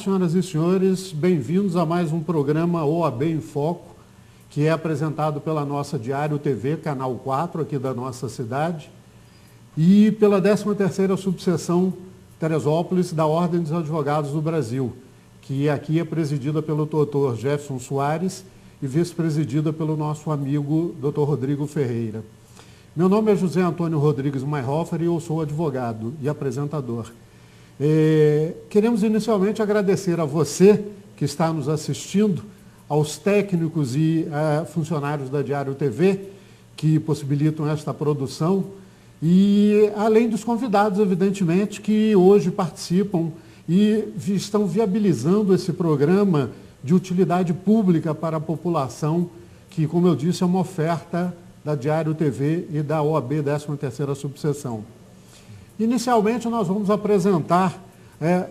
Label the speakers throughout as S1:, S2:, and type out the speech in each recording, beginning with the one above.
S1: senhoras e senhores, bem-vindos a mais um programa OAB em Foco, que é apresentado pela nossa Diário TV, Canal 4, aqui da nossa cidade, e pela 13ª Subseção Teresópolis da Ordem dos Advogados do Brasil, que aqui é presidida pelo Dr. Jefferson Soares e vice-presidida pelo nosso amigo Dr. Rodrigo Ferreira. Meu nome é José Antônio Rodrigues Mayhofer e eu sou advogado e apresentador. Queremos inicialmente agradecer a você que está nos assistindo, aos técnicos e funcionários da Diário TV que possibilitam esta produção e além dos convidados, evidentemente, que hoje participam e estão viabilizando esse programa de utilidade pública para a população, que, como eu disse, é uma oferta da Diário TV e da OAB 13ª Subseção. Inicialmente, nós vamos apresentar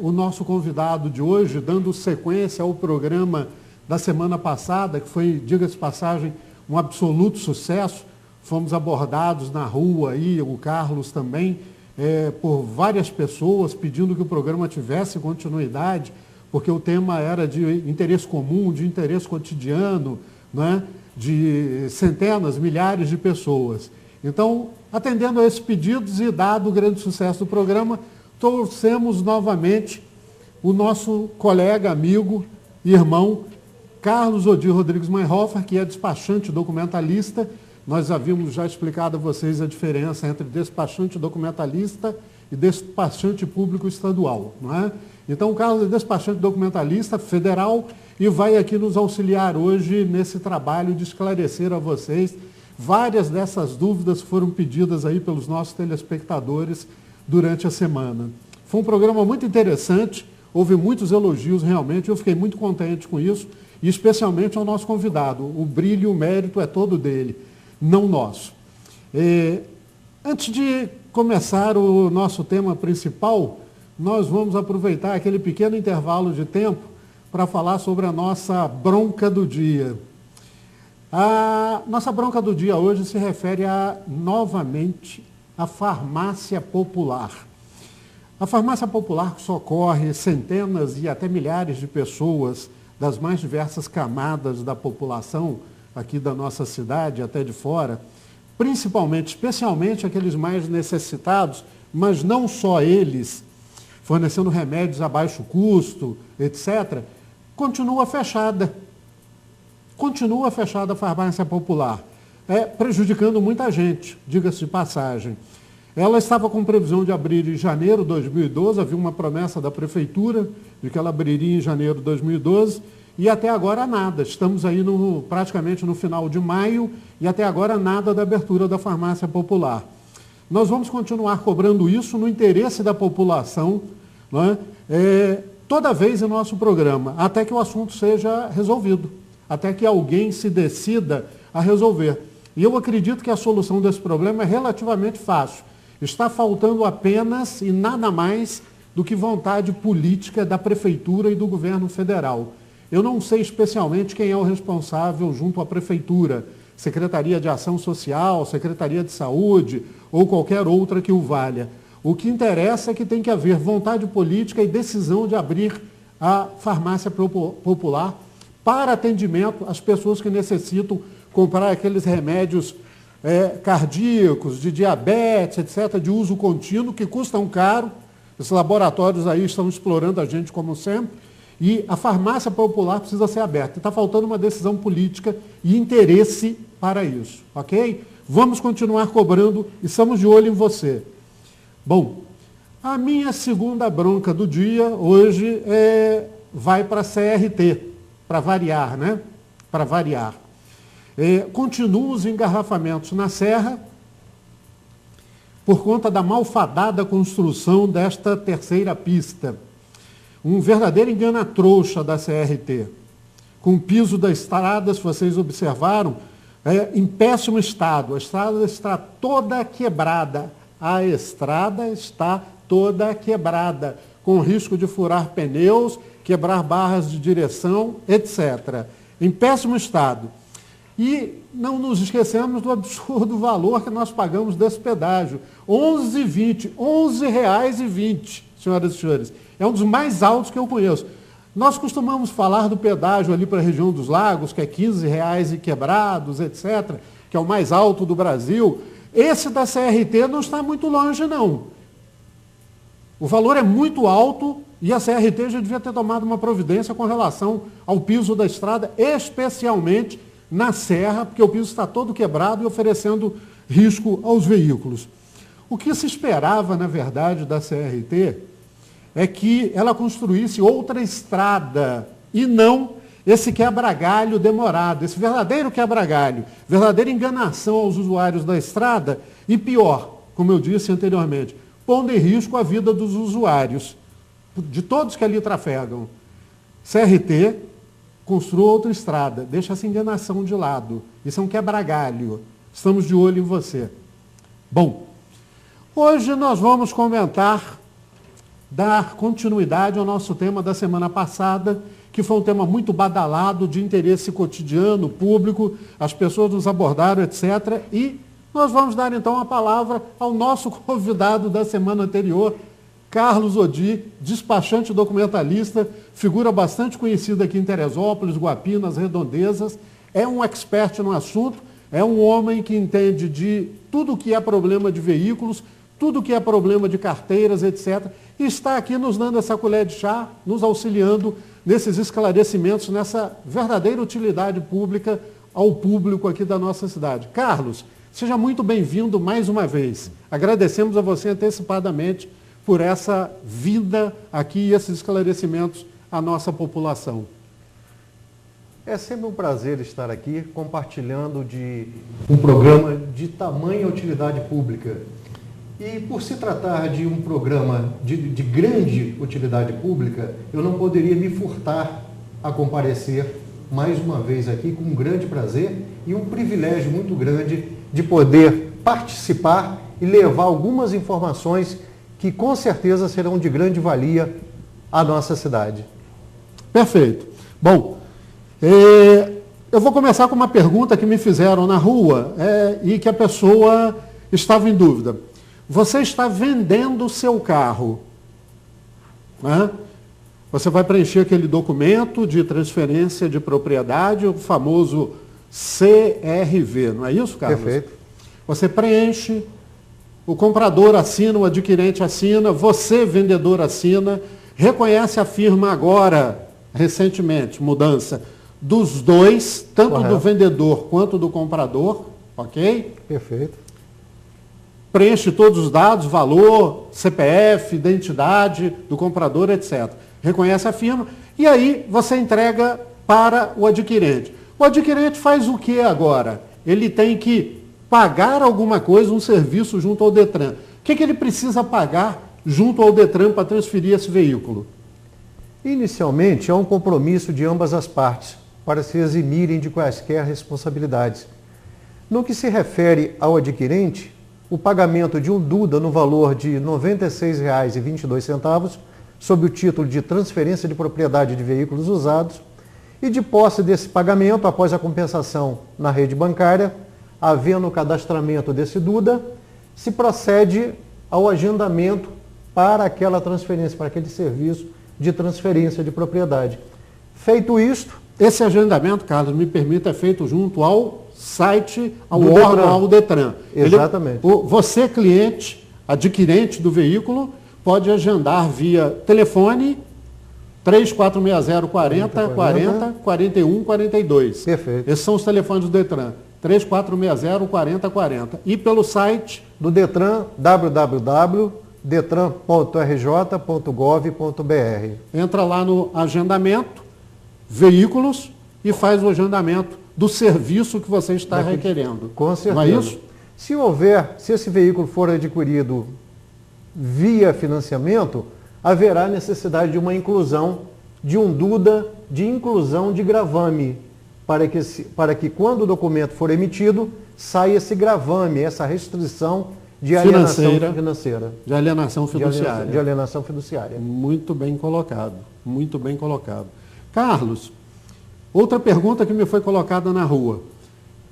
S1: o nosso convidado de hoje, dando sequência ao programa da semana passada, que foi, diga-se de passagem, um absoluto sucesso. Fomos abordados na rua, aí, o Carlos também, por várias pessoas pedindo que o programa tivesse continuidade, porque o tema era de interesse comum, de interesse cotidiano, né, de centenas, milhares de pessoas. Então, atendendo a esses pedidos e dado o grande sucesso do programa, trouxemos novamente o nosso colega, amigo e irmão, Carlos Odir Rodrigues Mayhofer, que é despachante documentalista. Nós havíamos já explicado a vocês a diferença entre despachante documentalista e despachante público estadual, não é? Então, o Carlos é despachante documentalista federal e vai aqui nos auxiliar hoje nesse trabalho de esclarecer a vocês. Várias dessas dúvidas foram pedidas aí pelos nossos telespectadores durante a semana. Foi um programa muito interessante, houve muitos elogios realmente, eu fiquei muito contente com isso, e especialmente ao nosso convidado. O brilho e o mérito é todo dele, não nosso. Antes de começar o nosso tema principal, nós vamos aproveitar aquele pequeno intervalo de tempo para falar sobre a nossa bronca do dia. A nossa bronca do dia hoje se refere novamente à farmácia popular. A farmácia popular socorre centenas e até milhares de pessoas das mais diversas camadas da população aqui da nossa cidade, até de fora, principalmente, especialmente aqueles mais necessitados, mas não só eles, fornecendo remédios a baixo custo, etc., continua fechada. Continua fechada a farmácia popular, prejudicando muita gente, diga-se de passagem. Ela estava com previsão de abrir em janeiro de 2012, havia uma promessa da prefeitura de que ela abriria em janeiro de 2012, e até agora nada. Estamos aí praticamente no final de maio, e até agora nada da abertura da farmácia popular. Nós vamos continuar cobrando isso no interesse da população, não é? Toda vez em nosso programa, até que o assunto seja resolvido, até que alguém se decida a resolver. E eu acredito que a solução desse problema é relativamente fácil. Está faltando apenas e nada mais do que vontade política da Prefeitura e do Governo Federal. Eu não sei especialmente quem é o responsável junto à Prefeitura, Secretaria de Ação Social, Secretaria de Saúde ou qualquer outra que o valha. O que interessa é que tem que haver vontade política e decisão de abrir a farmácia popular para atendimento às pessoas que necessitam comprar aqueles remédios cardíacos, de diabetes, etc., de uso contínuo, que custam caro. Esses laboratórios aí estão explorando a gente como sempre. E a farmácia popular precisa ser aberta. Está faltando uma decisão política e interesse para isso, ok? Vamos continuar cobrando e estamos de olho em você. Bom, a minha segunda bronca do dia hoje vai para a CRT, para variar, né? Para variar. Continuam os engarrafamentos na Serra por conta da malfadada construção desta terceira pista. Um verdadeiro engana-trouxa da CRT. Com o piso da estrada, se vocês observaram, em péssimo estado. A estrada está toda quebrada. A estrada está toda quebrada, com risco de furar pneus, quebrar barras de direção, etc. Em péssimo estado. E não nos esquecemos do absurdo valor que nós pagamos desse pedágio. R$ 11,20, R$ 11,20, senhoras e senhores. É um dos mais altos que eu conheço. Nós costumamos falar do pedágio ali para a região dos lagos, que é R$15 e quebrados, etc., que é o mais alto do Brasil. Esse da CRT não está muito longe, não. O valor é muito alto e a CRT já devia ter tomado uma providência com relação ao piso da estrada, especialmente na serra, porque o piso está todo quebrado e oferecendo risco aos veículos. O que se esperava, na verdade, da CRT é que ela construísse outra estrada e não esse quebra-galho demorado, esse verdadeiro quebra-galho, verdadeira enganação aos usuários da estrada e pior, como eu disse anteriormente, pondo em risco a vida dos usuários, de todos que ali trafegam. CRT, construa outra estrada, deixa essa enganação de lado. Isso é um quebra-galho. Estamos de olho em você. Bom, hoje nós vamos comentar, dar continuidade ao nosso tema da semana passada, que foi um tema muito badalado, de interesse cotidiano, público, as pessoas nos abordaram, etc. E nós vamos dar então a palavra ao nosso convidado da semana anterior, Carlos Odi, despachante documentalista, figura bastante conhecida aqui em Teresópolis, Guapi, nas redondezas, é um expert no assunto, é um homem que entende de tudo que é problema de veículos, tudo que é problema de carteiras, etc. E está aqui nos dando essa colher de chá, nos auxiliando nesses esclarecimentos, nessa verdadeira utilidade pública ao público aqui da nossa cidade. Carlos, seja muito bem-vindo mais uma vez. Agradecemos a você antecipadamente por essa vinda aqui e esses esclarecimentos à nossa população.
S2: É sempre um prazer estar aqui compartilhando de um programa de tamanha utilidade pública. E por se tratar de um programa de grande utilidade pública, eu não poderia me furtar a comparecer mais uma vez aqui com um grande prazer e um privilégio muito grande de poder participar e levar algumas informações que com certeza serão de grande valia à nossa cidade.
S1: Perfeito. Bom, eu vou começar com uma pergunta que me fizeram na rua e que a pessoa estava em dúvida. Você está vendendo o seu carro, né? Você vai preencher aquele documento de transferência de propriedade, o famoso CRV, não é isso, Carlos?
S2: Perfeito.
S1: Você preenche, o comprador assina, o adquirente assina, você, vendedor, assina, reconhece a firma agora, recentemente, mudança, dos dois, tanto
S2: Correto.
S1: do vendedor quanto do comprador, ok?
S2: Perfeito.
S1: Preenche todos os dados, valor, CPF, identidade do comprador, etc. Reconhece a firma e aí você entrega para o adquirente. O adquirente faz o que agora? Ele tem que pagar alguma coisa, um serviço junto ao Detran. O que ele precisa pagar junto ao Detran para transferir esse veículo?
S2: Inicialmente, é um compromisso de ambas as partes para se eximirem de quaisquer responsabilidades. No que se refere ao adquirente, o pagamento de um DUDA no valor de R$ 96,22, sob o título de transferência de propriedade de veículos usados, e de posse desse pagamento, após a compensação na rede bancária, havendo o cadastramento desse DUDA, se procede ao agendamento para aquela transferência, para aquele serviço de transferência de propriedade. Feito isto...
S1: Esse agendamento, Carlos, me permita, é feito junto ao site, ao órgão, ao Detran.
S2: Exatamente.
S1: Você, cliente, adquirente do veículo, pode agendar via telefone 3460-40-41-42.
S2: Perfeito.
S1: Esses são os telefones do Detran. 3460-40-40. E pelo site
S2: do Detran, www.detran.rj.gov.br.
S1: Entra lá no agendamento, veículos, e faz o agendamento do serviço que você está requerendo.
S2: Com certeza.
S1: Não é isso?
S2: Se esse veículo for adquirido via financiamento, haverá necessidade de uma inclusão de um DUDA de inclusão de gravame, para que quando o documento for emitido, saia esse gravame, essa restrição de alienação financeira.
S1: De alienação fiduciária.
S2: De alienação fiduciária.
S1: Muito bem colocado, muito bem colocado. Carlos, outra pergunta que me foi colocada na rua.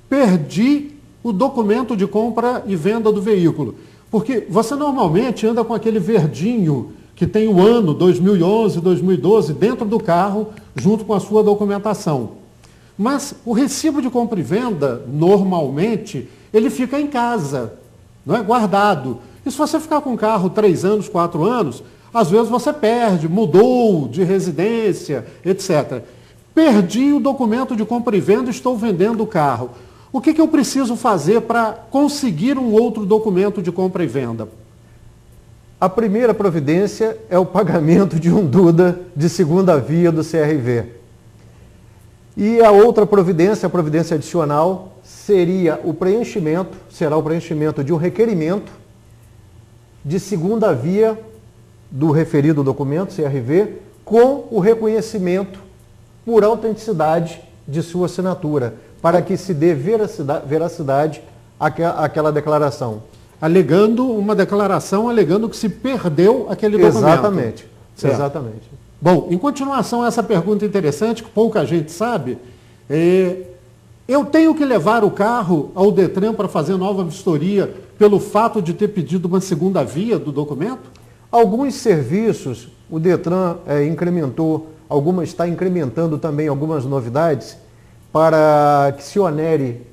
S1: Perdi o documento de compra e venda do veículo. Porque você normalmente anda com aquele verdinho que tem o ano 2011, 2012 dentro do carro, junto com a sua documentação. Mas o recibo de compra e venda, normalmente, ele fica em casa, não é guardado. E se você ficar com o carro 3 anos, 4 anos, às vezes você perde, mudou de residência, etc. Perdi o documento de compra e venda, estou vendendo o carro. O que eu preciso fazer para conseguir um outro documento de compra e venda?
S2: A primeira providência é o pagamento de um DUDA de segunda via do CRV. E a outra providência, a providência adicional, será o preenchimento de um requerimento de segunda via do referido documento, CRV, com o reconhecimento por autenticidade de sua assinatura, para que se dê veracidade àquela declaração.
S1: Uma declaração alegando que se perdeu aquele documento.
S2: Exatamente.
S1: Certo.
S2: Exatamente.
S1: Bom, em continuação a essa pergunta interessante, que pouca gente sabe, eu tenho que levar o carro ao Detran para fazer nova vistoria pelo fato de ter pedido uma segunda via do documento?
S2: Alguns serviços, o Detran está incrementando também algumas novidades para que se onere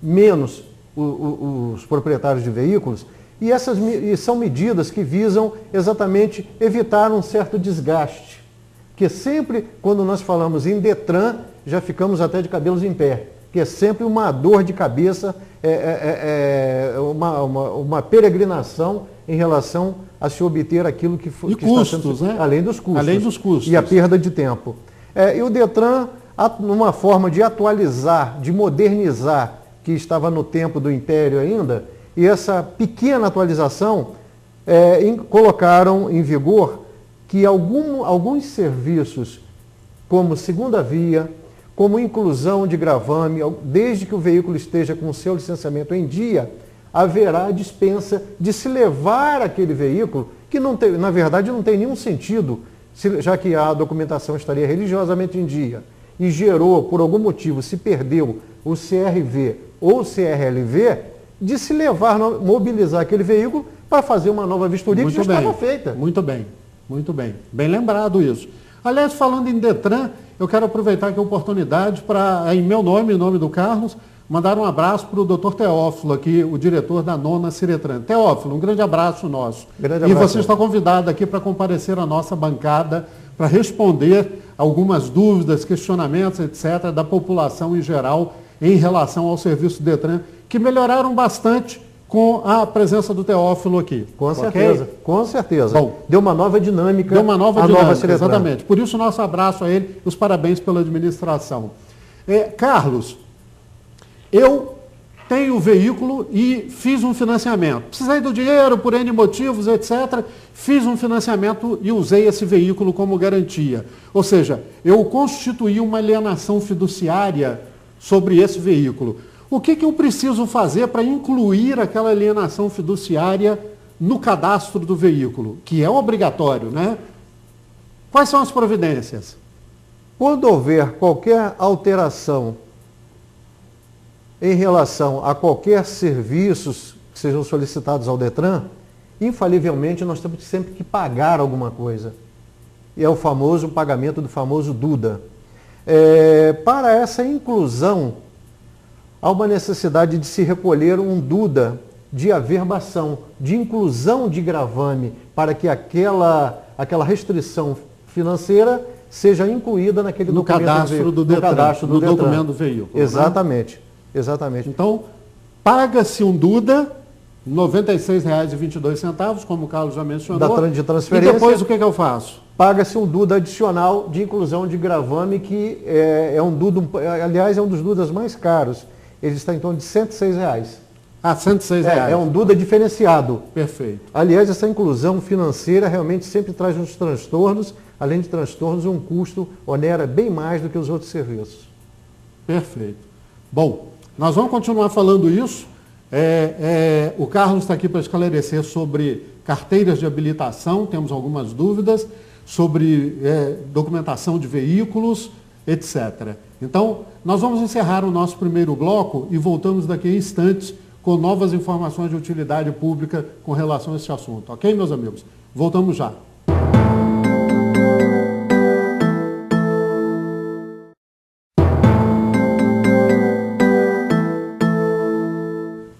S2: menos os proprietários de veículos, e são medidas que visam exatamente evitar um certo desgaste, que sempre, quando nós falamos em Detran, já ficamos até de cabelos em pé, que é sempre uma dor de cabeça, uma peregrinação em relação a se obter aquilo que foi.
S1: E custos, né?
S2: Além dos custos.
S1: Além dos custos.
S2: E a perda de tempo. E o Detran, numa forma de atualizar, de modernizar, que estava no tempo do Império ainda, e essa pequena atualização colocaram em vigor que alguns serviços, como segunda via, como inclusão de gravame, desde que o veículo esteja com o seu licenciamento em dia, haverá dispensa de se levar aquele veículo, que na verdade não tem nenhum sentido, já que a documentação estaria religiosamente em dia e gerou, por algum motivo, se perdeu o CRV ou o CRLV, de se levar, mobilizar aquele veículo para fazer uma nova vistoria que já estava feita.
S1: Muito bem, muito bem. Bem lembrado isso. Aliás, falando em Detran, eu quero aproveitar aqui a oportunidade para, em meu nome, em nome do Carlos, mandar um abraço para o Dr. Teófilo, aqui, o diretor da 9ª Ciretran. Teófilo, um grande abraço nosso.
S2: Grande abraço.
S1: E você está convidado aqui para comparecer à nossa bancada, para responder algumas dúvidas, questionamentos, etc., da população em geral em relação ao serviço do Detran, que melhoraram bastante com a presença do Teófilo aqui.
S2: Com certeza, okay? Com certeza.
S1: Bom,
S2: deu uma nova dinâmica.
S1: Deu uma nova dinâmica, exatamente. Por isso, nosso abraço a ele e os parabéns pela administração. Carlos, eu tenho o veículo e fiz um financiamento. Precisei do dinheiro por N motivos, etc. Fiz um financiamento e usei esse veículo como garantia. Ou seja, eu constituí uma alienação fiduciária sobre esse veículo. O que eu preciso fazer para incluir aquela alienação fiduciária no cadastro do veículo, que é obrigatório, né? Quais são as providências?
S2: Quando houver qualquer alteração em relação a qualquer serviços que sejam solicitados ao Detran, infalivelmente nós temos sempre que pagar alguma coisa. E é o pagamento do famoso DUDA. Para essa inclusão, há uma necessidade de se recolher um DUDA de averbação, de inclusão de gravame, para que aquela restrição financeira seja incluída naquele documento
S1: cadastro do Detran, no documento do veículo.
S2: Exatamente, né? Exatamente.
S1: Então, paga-se um DUDA, R$ 96,22, como o Carlos já mencionou.
S2: De transferência.
S1: E depois o que eu faço?
S2: Paga-se um DUDA adicional de inclusão de gravame, que é um DUDA, aliás, é um dos DUDAs mais caros. Ele está em torno de R$ 106.
S1: R$ 106.
S2: É um DUDA diferenciado.
S1: Perfeito.
S2: Aliás, essa inclusão financeira realmente sempre traz uns transtornos, além de transtornos, um custo onera bem mais do que os outros serviços.
S1: Perfeito. Bom, nós vamos continuar falando isso. O Carlos está aqui para esclarecer sobre carteiras de habilitação, temos algumas dúvidas, sobre documentação de veículos, etc. Então, nós vamos encerrar o nosso primeiro bloco e voltamos daqui a instantes com novas informações de utilidade pública com relação a esse assunto. Ok, meus amigos? Voltamos já.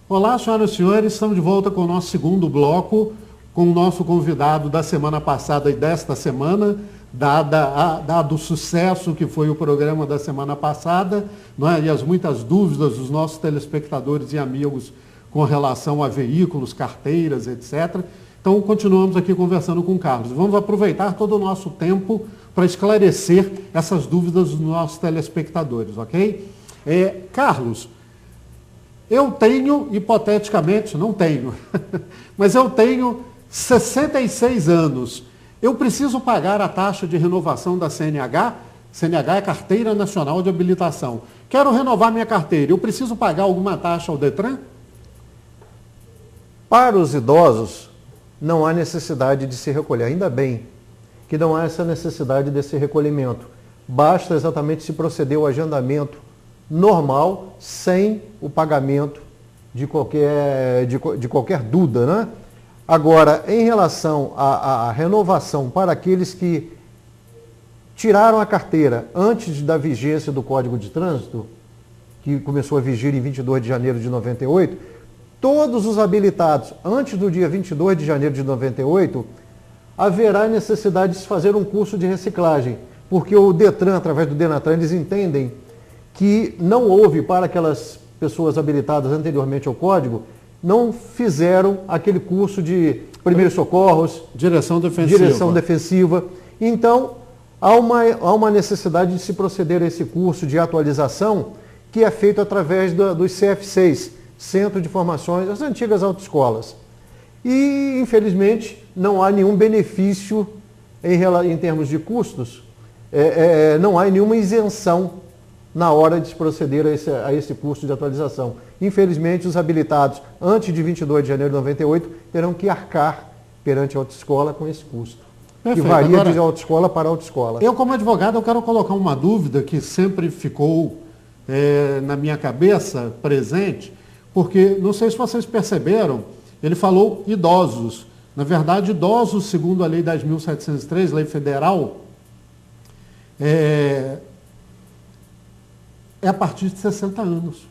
S1: Olá, senhoras e senhores, estamos de volta com o nosso segundo bloco, com o nosso convidado da semana passada e desta semana, dado o sucesso que foi o programa da semana passada, não é? E as muitas dúvidas dos nossos telespectadores e amigos com relação a veículos, carteiras, etc. Então, continuamos aqui conversando com o Carlos. Vamos aproveitar todo o nosso tempo para esclarecer essas dúvidas dos nossos telespectadores, ok? Carlos, eu tenho, hipoteticamente, não tenho, mas eu tenho 66 anos. Eu preciso pagar a taxa de renovação da CNH? CNH é Carteira Nacional de Habilitação. Quero renovar minha carteira. Eu preciso pagar alguma taxa ao Detran?
S2: Para os idosos, não há necessidade de se recolher. Ainda bem que não há essa necessidade desse recolhimento. Basta exatamente se proceder ao agendamento normal, sem o pagamento de qualquer dúvida, né? Agora, em relação à renovação para aqueles que tiraram a carteira antes da vigência do Código de Trânsito, que começou a vigir em 22 de janeiro de 98, todos os habilitados antes do dia 22 de janeiro de 98, haverá necessidade de se fazer um curso de reciclagem, porque o Detran, através do Denatran, eles entendem que não houve para aquelas pessoas habilitadas anteriormente ao Código, não fizeram aquele curso de primeiros socorros, direção defensiva. Então, há uma necessidade de se proceder a esse curso de atualização, que é feito através dos CF6, Centro de Formações, as antigas autoescolas. E, infelizmente, não há nenhum benefício em termos de custos, não há nenhuma isenção na hora de se proceder a esse curso de atualização. Infelizmente, os habilitados antes de 22 de janeiro de 98 terão que arcar perante a autoescola com esse custo. Perfeito. Que varia de autoescola para autoescola.
S1: Eu, como advogado, eu quero colocar uma dúvida que sempre ficou na minha cabeça presente, porque, não sei se vocês perceberam, ele falou idosos. Na verdade, idosos, segundo a Lei 10.703, Lei Federal, é a partir de 60 anos.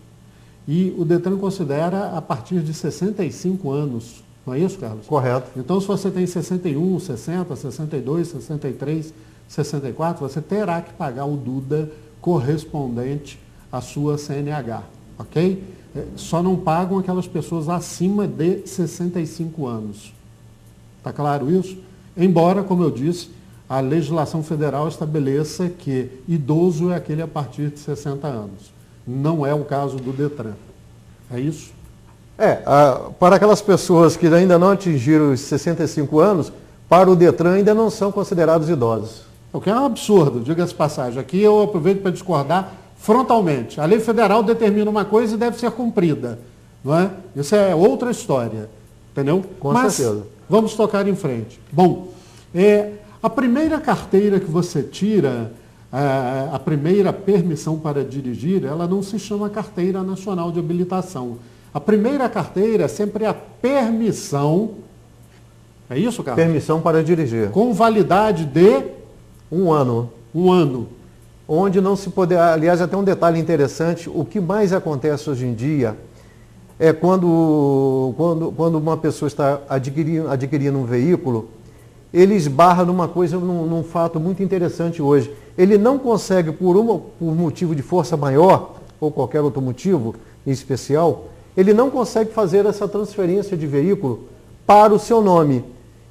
S1: E o Detran considera a partir de 65 anos. Não é isso, Carlos?
S2: Correto.
S1: Então, se você tem 61, 60, 62, 63, 64, você terá que pagar o DUDA correspondente à sua CNH, ok? Só não pagam aquelas pessoas acima de 65 anos. Está claro isso? Embora, como eu disse, a legislação federal estabeleça que idoso é aquele a partir de 60 anos. Não é o caso do Detran. É isso?
S2: Para aquelas pessoas que ainda não atingiram os 65 anos, para o Detran ainda não são considerados idosos.
S1: O que é um absurdo, diga-se passagem. Aqui eu aproveito para discordar frontalmente. A lei federal determina uma coisa e deve ser cumprida. Não é? Isso é outra história. Entendeu?
S2: Com certeza.
S1: Vamos tocar em frente. Bom, a primeira carteira que você tira, a primeira permissão para dirigir, ela não se chama Carteira Nacional de Habilitação. A primeira carteira é sempre a permissão, é isso, Carlos?
S2: Permissão para dirigir.
S1: Com validade de
S2: 1 ano.
S1: 1 ano.
S2: Onde não se poder, aliás, até um detalhe interessante, o que mais acontece hoje em dia é quando uma pessoa está adquirindo um veículo, ele esbarra numa coisa, num fato muito interessante hoje. Ele não consegue, por motivo de força maior, ou qualquer outro motivo em especial, ele não consegue fazer essa transferência de veículo para o seu nome.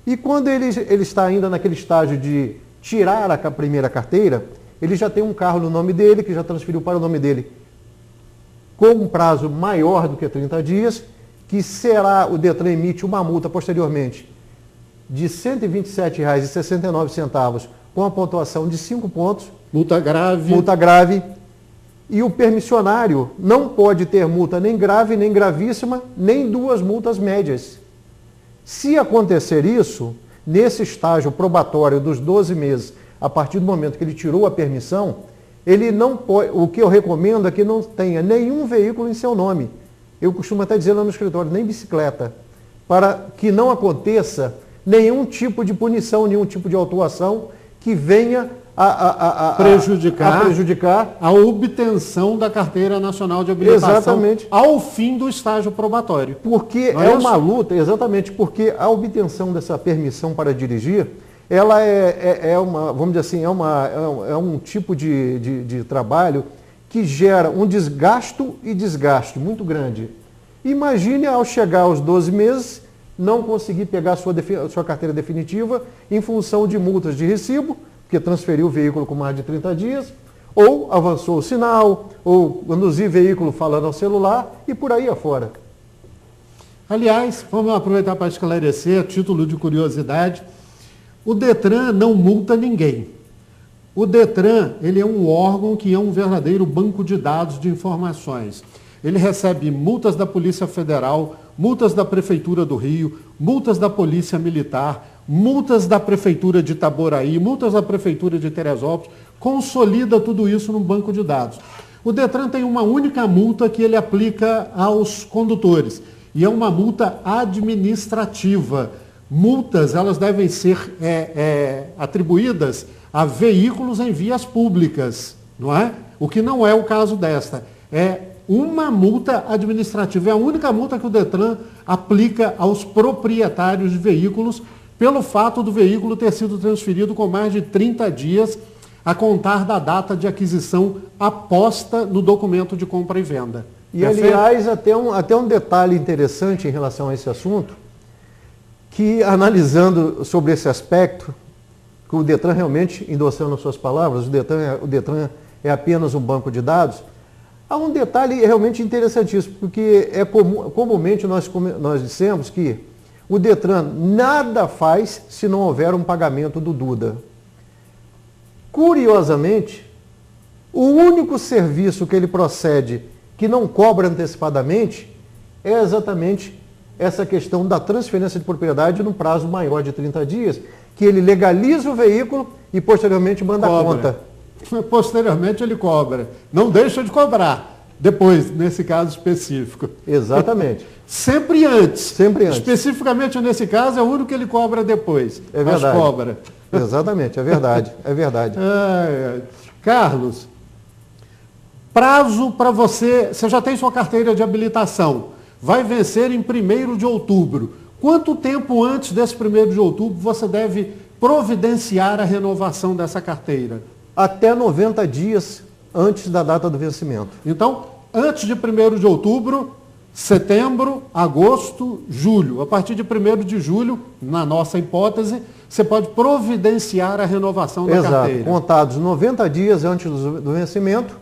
S2: E quando ele está ainda naquele estágio de tirar a primeira carteira, ele já tem um carro no nome dele, que já transferiu para o nome dele, com um prazo maior do que 30 dias, que o Detran emite uma multa posteriormente de R$ 127,69, com a pontuação de 5 pontos.
S1: Multa grave.
S2: Multa grave. E o permissionário não pode ter multa nem grave, nem gravíssima, nem 2 multas médias. Se acontecer isso, nesse estágio probatório dos 12 meses, a partir do momento que ele tirou a permissão, ele não pode, o que eu recomendo é que não tenha nenhum veículo em seu nome. Eu costumo até dizer lá no escritório, nem bicicleta, para que não aconteça nenhum tipo de punição, nenhum tipo de autuação que venha
S1: prejudicar a obtenção da Carteira Nacional de Habilitação.
S2: Exatamente.
S1: Ao fim do estágio probatório.
S2: Porque uma luta, exatamente, porque a obtenção dessa permissão para dirigir, ela vamos dizer assim, é um tipo de trabalho que gera um desgaste muito grande. Imagine ao chegar aos 12 meses, não conseguir pegar a sua carteira definitiva em função de multas de recibo, porque transferiu o veículo com mais de 30 dias, ou avançou o sinal, ou conduzir veículo falando ao celular e por aí afora.
S1: Aliás, vamos aproveitar para esclarecer, a título de curiosidade, o Detran não multa ninguém. O Detran, ele é um órgão que é um verdadeiro banco de dados de informações. Ele recebe multas da Polícia Federal, multas da Prefeitura do Rio, multas da Polícia Militar, multas da Prefeitura de Itaboraí, multas da Prefeitura de Teresópolis, consolida tudo isso num banco de dados. O Detran tem uma única multa que ele aplica aos condutores, e é uma multa administrativa. Multas, elas devem ser atribuídas a veículos em vias públicas, não é? O que não é o caso desta. É uma multa administrativa, é a única multa que o Detran aplica aos proprietários de veículos pelo fato do veículo ter sido transferido com mais de 30 dias a contar da data de aquisição aposta no documento de compra e venda.
S2: E, aliás, até um detalhe interessante em relação a esse assunto, que analisando sobre esse aspecto, que o Detran realmente, endossando as suas palavras, o Detran é apenas um banco de dados, há um detalhe realmente interessantíssimo, porque comumente nós dissemos que o Detran nada faz se não houver um pagamento do Duda. Curiosamente, o único serviço que ele procede que não cobra antecipadamente é exatamente essa questão da transferência de propriedade no prazo maior de 30 dias, que ele legaliza o veículo e posteriormente manda a conta.
S1: Posteriormente ele cobra. Não deixa de cobrar. Depois, nesse caso específico.
S2: Exatamente.
S1: Sempre antes.
S2: Sempre antes.
S1: Especificamente nesse caso, é o único que ele cobra depois.
S2: É verdade.
S1: Mas cobra.
S2: Exatamente, é verdade. É verdade.
S1: Carlos, prazo para você já tem sua carteira de habilitação. Vai vencer em 1º de outubro. Quanto tempo antes desse 1º de outubro você deve providenciar a renovação dessa carteira?
S2: Até 90 dias antes da data do vencimento.
S1: Então, antes de 1º de outubro, setembro, agosto, julho. A partir de 1º de julho, na nossa hipótese, você pode providenciar a renovação da carteira.
S2: Exato, contados 90 dias antes do vencimento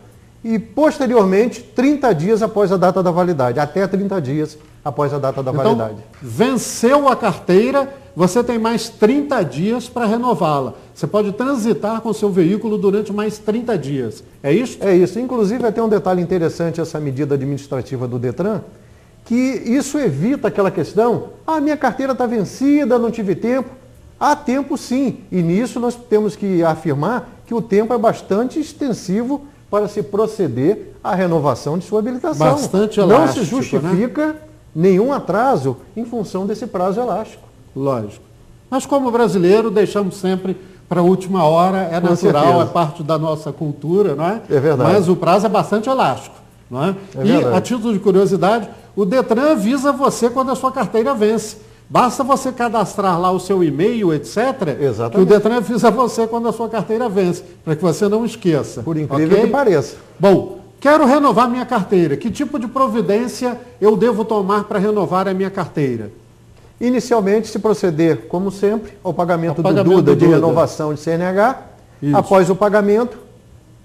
S2: e, posteriormente, 30 dias após a data da validade, até 30 dias após a data da validade.
S1: Venceu a carteira, você tem mais 30 dias para renová-la. Você pode transitar com o seu veículo durante mais 30 dias. É isso?
S2: É isso. Inclusive, até um detalhe interessante, essa medida administrativa do Detran, que isso evita aquela questão, minha carteira está vencida, não tive tempo. Há tempo sim, e nisso nós temos que afirmar que o tempo é bastante extensivo para se proceder à renovação de sua habilitação.
S1: Bastante elástico.
S2: Não se justifica nenhum atraso em função desse prazo elástico.
S1: Lógico. Mas como brasileiro, deixamos sempre para a última hora, é
S2: Com
S1: natural,
S2: certeza.
S1: é parte da nossa cultura, não é?
S2: É verdade.
S1: Mas o prazo é bastante elástico, não é?
S2: É
S1: E,
S2: verdade.
S1: a título de curiosidade, o Detran avisa você quando a sua carteira vence. Basta você cadastrar lá o seu e-mail, etc.,
S2: Exatamente.
S1: que o Detran avisa você quando a sua carteira vence, para que você não esqueça.
S2: Por incrível
S1: ok?
S2: que pareça.
S1: Bom, quero renovar minha carteira. Que tipo de providência eu devo tomar para renovar a minha carteira?
S2: Inicialmente, se proceder, como sempre, ao pagamento do
S1: pagamento
S2: Duda
S1: do
S2: de
S1: Duda.
S2: renovação de CNH.
S1: Isso.
S2: Após o pagamento,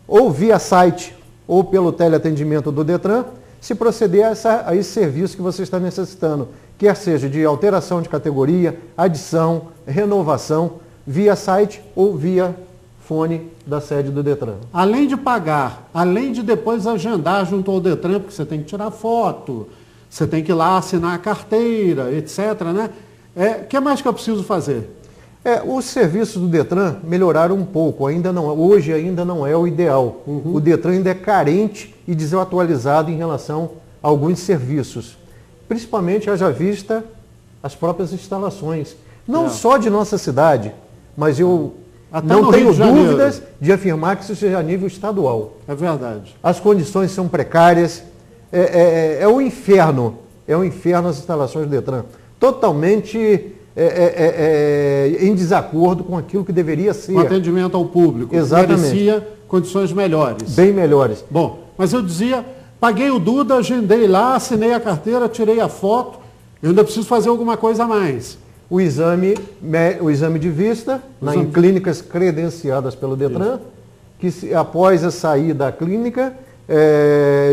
S2: ou via site ou pelo teleatendimento do Detran, se proceder a esse serviço que você está necessitando, quer seja de alteração de categoria, adição, renovação, via site ou via fone da sede do Detran.
S1: Além de pagar, além de depois agendar junto ao Detran, porque você tem que tirar foto, você tem que ir lá assinar a carteira, etc., né? O que mais que eu preciso fazer?
S2: Os serviços do Detran melhoraram um pouco, hoje ainda não é o ideal. O Detran ainda é carente e desatualizado em relação a alguns serviços. Principalmente, haja vista, as próprias instalações. Não só de nossa cidade, mas eu
S1: Até
S2: não
S1: no
S2: tenho
S1: Rio de Janeiro.
S2: dúvidas de afirmar que isso seja a nível estadual.
S1: É verdade.
S2: As condições são precárias, é um inferno as instalações do Detran, totalmente em desacordo com aquilo que deveria ser.
S1: O atendimento ao público.
S2: Exatamente.
S1: Merecia condições melhores.
S2: Bem melhores.
S1: Bom, mas eu dizia, paguei o Duda, agendei lá, assinei a carteira, tirei a foto, eu ainda preciso fazer alguma coisa a mais.
S2: O exame de vista, em clínicas credenciadas pelo Detran, que após a saída da clínica,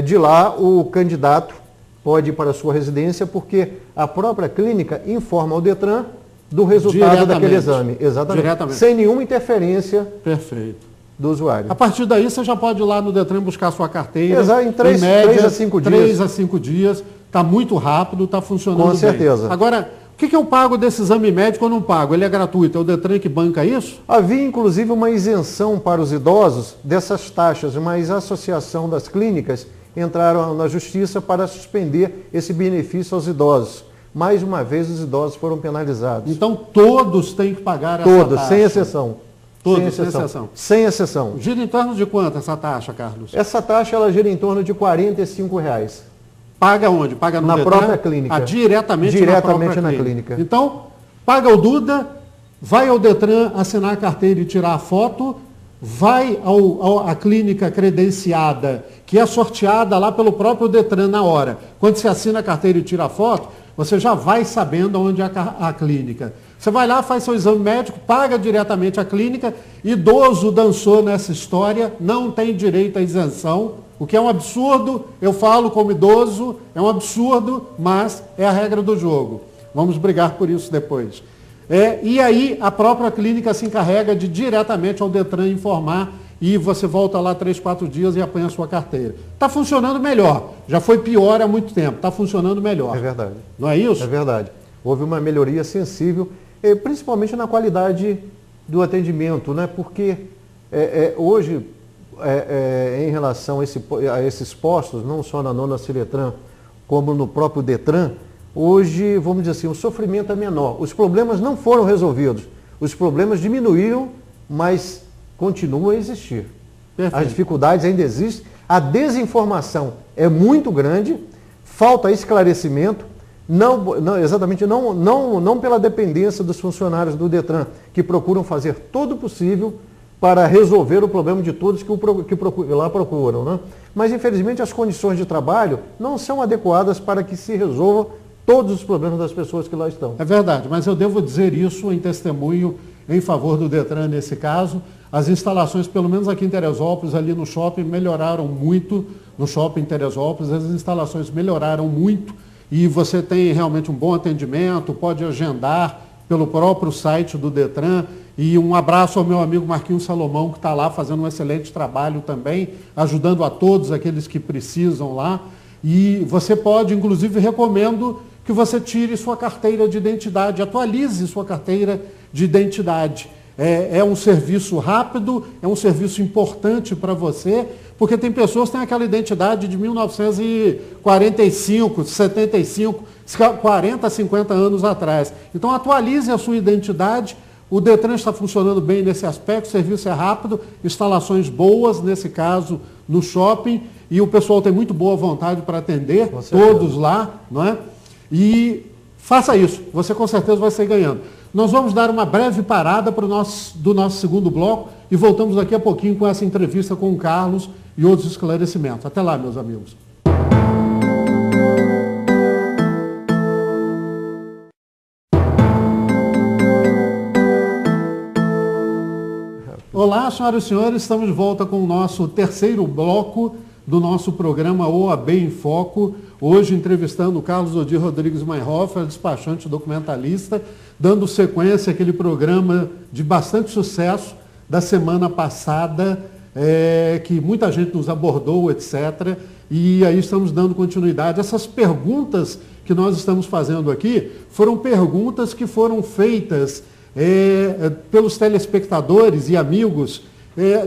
S2: de lá o candidato pode ir para a sua residência, porque a própria clínica informa ao Detran do resultado daquele exame. Exatamente.
S1: Diretamente.
S2: Sem nenhuma interferência.
S1: Perfeito.
S2: Do usuário.
S1: A partir daí você já pode ir lá no Detran buscar a sua carteira.
S2: Exato, em média, 3 a 5 dias.
S1: 3 a 5 dias. Está muito rápido, está funcionando bem.
S2: Com certeza.
S1: Agora, o que eu pago desse exame médico ou não pago? Ele é gratuito, é o Detran que banca isso?
S2: Havia, inclusive, uma isenção para os idosos dessas taxas, mas a Associação das Clínicas entraram na Justiça para suspender esse benefício aos idosos. Mais uma vez, os idosos foram penalizados.
S1: Então, todos têm que pagar essa
S2: taxa? Todos, sem exceção.
S1: Todos, sem exceção.
S2: Sem exceção.
S1: Gira em torno de quanto essa taxa, Carlos?
S2: Essa taxa ela gira em torno de R$ 45.
S1: Paga onde? Paga no
S2: na
S1: Detran?
S2: Própria clínica.
S1: Diretamente
S2: na clínica.
S1: Então, paga o Duda, vai ao Detran assinar a carteira e tirar a foto, vai à clínica credenciada, que é sorteada lá pelo próprio Detran na hora. Quando você assina a carteira e tira a foto, você já vai sabendo onde é a clínica. Você vai lá, faz seu exame médico, paga diretamente a clínica, idoso dançou nessa história, não tem direito à isenção, o que é um absurdo, eu falo como idoso, é um absurdo, mas é a regra do jogo. Vamos brigar por isso depois. E aí a própria clínica se encarrega de diretamente ao Detran informar e você volta lá 3, 4 dias e apanha a sua carteira. Está funcionando melhor, já foi pior há muito tempo, está funcionando melhor.
S2: É verdade.
S1: Não é isso?
S2: É verdade. Houve uma melhoria sensível, principalmente na qualidade do atendimento, né? Porque hoje, em relação a esses postos, não só na Nona Ciretran, como no próprio Detran, hoje, vamos dizer assim, o sofrimento é menor. Os problemas não foram resolvidos. Os problemas diminuíram, mas continuam a existir. Perfeito. As dificuldades ainda existem. A desinformação é muito grande, falta esclarecimento, não pela dependência dos funcionários do Detran, que procuram fazer todo o possível para resolver o problema de todos que lá procuram. Né? Mas, infelizmente, as condições de trabalho não são adequadas para que se resolvam todos os problemas das pessoas que lá estão.
S1: É verdade, mas eu devo dizer isso em testemunho em favor do Detran nesse caso. As instalações, pelo menos aqui em Teresópolis, ali no shopping, melhoraram muito. No shopping Teresópolis, as instalações melhoraram muito e você tem realmente um bom atendimento, pode agendar pelo próprio site do Detran. E um abraço ao meu amigo Marquinhos Salomão, que está lá fazendo um excelente trabalho também, ajudando a todos aqueles que precisam lá. E você pode, inclusive, recomendo que você tire sua carteira de identidade, atualize sua carteira de identidade. É um serviço rápido, é um serviço importante para você, porque tem pessoas que têm aquela identidade de 1945, 75, 40, 50 anos atrás. Então, atualize a sua identidade. O Detran está funcionando bem nesse aspecto, o serviço é rápido, instalações boas, nesse caso, no shopping, e o pessoal tem muito boa vontade para atender, todos lá, não é? E faça isso, você com certeza vai sair ganhando. Nós vamos dar uma breve parada do nosso segundo bloco e voltamos daqui a pouquinho com essa entrevista com o Carlos e outros esclarecimentos. Até lá, meus amigos. Olá, senhoras e senhores, estamos de volta com o nosso terceiro bloco do nosso programa OAB em Foco. Hoje entrevistando o Carlos Odir Rodrigues Meinhofer, despachante documentalista, dando sequência àquele programa de bastante sucesso da semana passada, que muita gente nos abordou, etc. E aí estamos dando continuidade. Essas perguntas que nós estamos fazendo aqui foram perguntas que foram feitas pelos telespectadores e amigos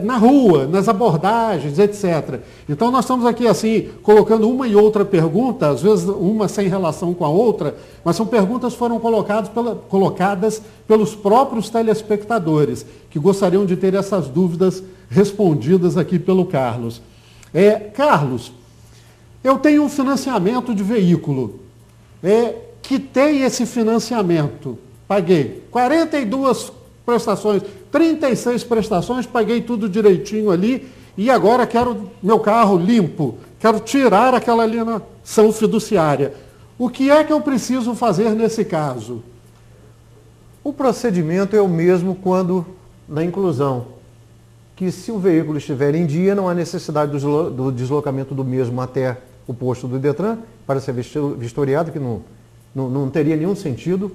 S1: na rua, nas abordagens, etc. Então nós estamos aqui assim, colocando uma e outra pergunta, às vezes uma sem relação com a outra, mas são perguntas que foram colocadas pelos próprios telespectadores, que gostariam de ter essas dúvidas respondidas aqui pelo Carlos. Carlos, eu tenho um financiamento de veículo, quitei esse financiamento, paguei 42 prestações, 36 prestações, paguei tudo direitinho ali e agora quero meu carro limpo, quero tirar aquela alienação fiduciária. O que é que eu preciso fazer nesse caso?
S2: O procedimento é o mesmo quando na inclusão, que se o veículo estiver em dia, não há necessidade do deslocamento do mesmo até o posto do Detran para ser vistoriado, que não teria nenhum sentido.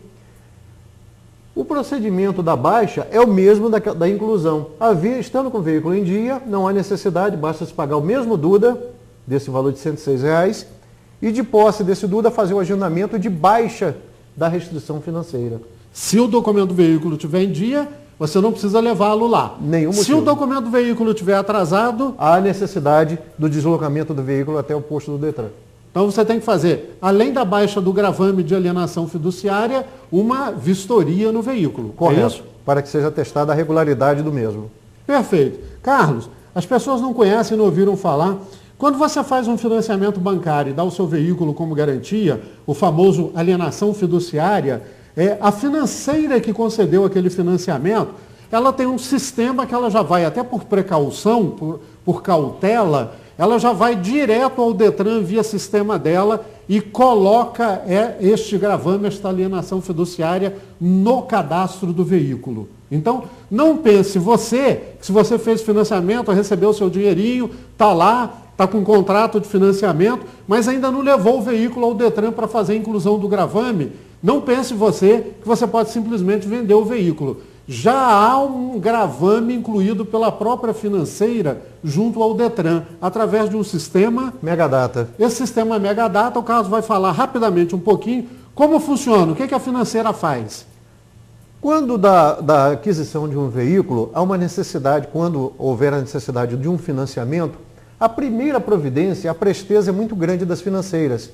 S2: O procedimento da baixa é o mesmo da inclusão. Estando com o veículo em dia, não há necessidade, basta se pagar o mesmo DUDA, desse valor de R$ 106, e de posse desse DUDA fazer o agendamento de baixa da restrição financeira.
S1: Se o documento do veículo estiver em dia, você não precisa levá-lo lá.
S2: Nenhum motivo.
S1: Se o documento do veículo estiver atrasado,
S2: há necessidade do deslocamento do veículo até o posto do Detran.
S1: Então você tem que fazer, além da baixa do gravame de alienação fiduciária, uma vistoria no veículo.
S2: Correto,
S1: é isso?
S2: Para que seja testada a regularidade do mesmo.
S1: Perfeito. Carlos, as pessoas não conhecem, não ouviram falar. Quando você faz um financiamento bancário e dá o seu veículo como garantia, o famoso alienação fiduciária, a financeira que concedeu aquele financiamento, ela tem um sistema que ela já vai, até por precaução, por cautela, ela já vai direto ao Detran via sistema dela e coloca este gravame, esta alienação fiduciária no cadastro do veículo. Então, não pense que se você fez financiamento, recebeu o seu dinheirinho, está lá, está com um contrato de financiamento, mas ainda não levou o veículo ao Detran para fazer a inclusão do gravame. Não pense que você pode simplesmente vender o veículo. Já há um gravame incluído pela própria financeira junto ao Detran, através de um sistema
S2: Megadata.
S1: Esse sistema Megadata, o Carlos vai falar rapidamente um pouquinho como funciona, o que a financeira faz.
S2: Quando da aquisição de um veículo, há uma necessidade, quando houver a necessidade de um financiamento, a primeira providência, a presteza é muito grande das financeiras.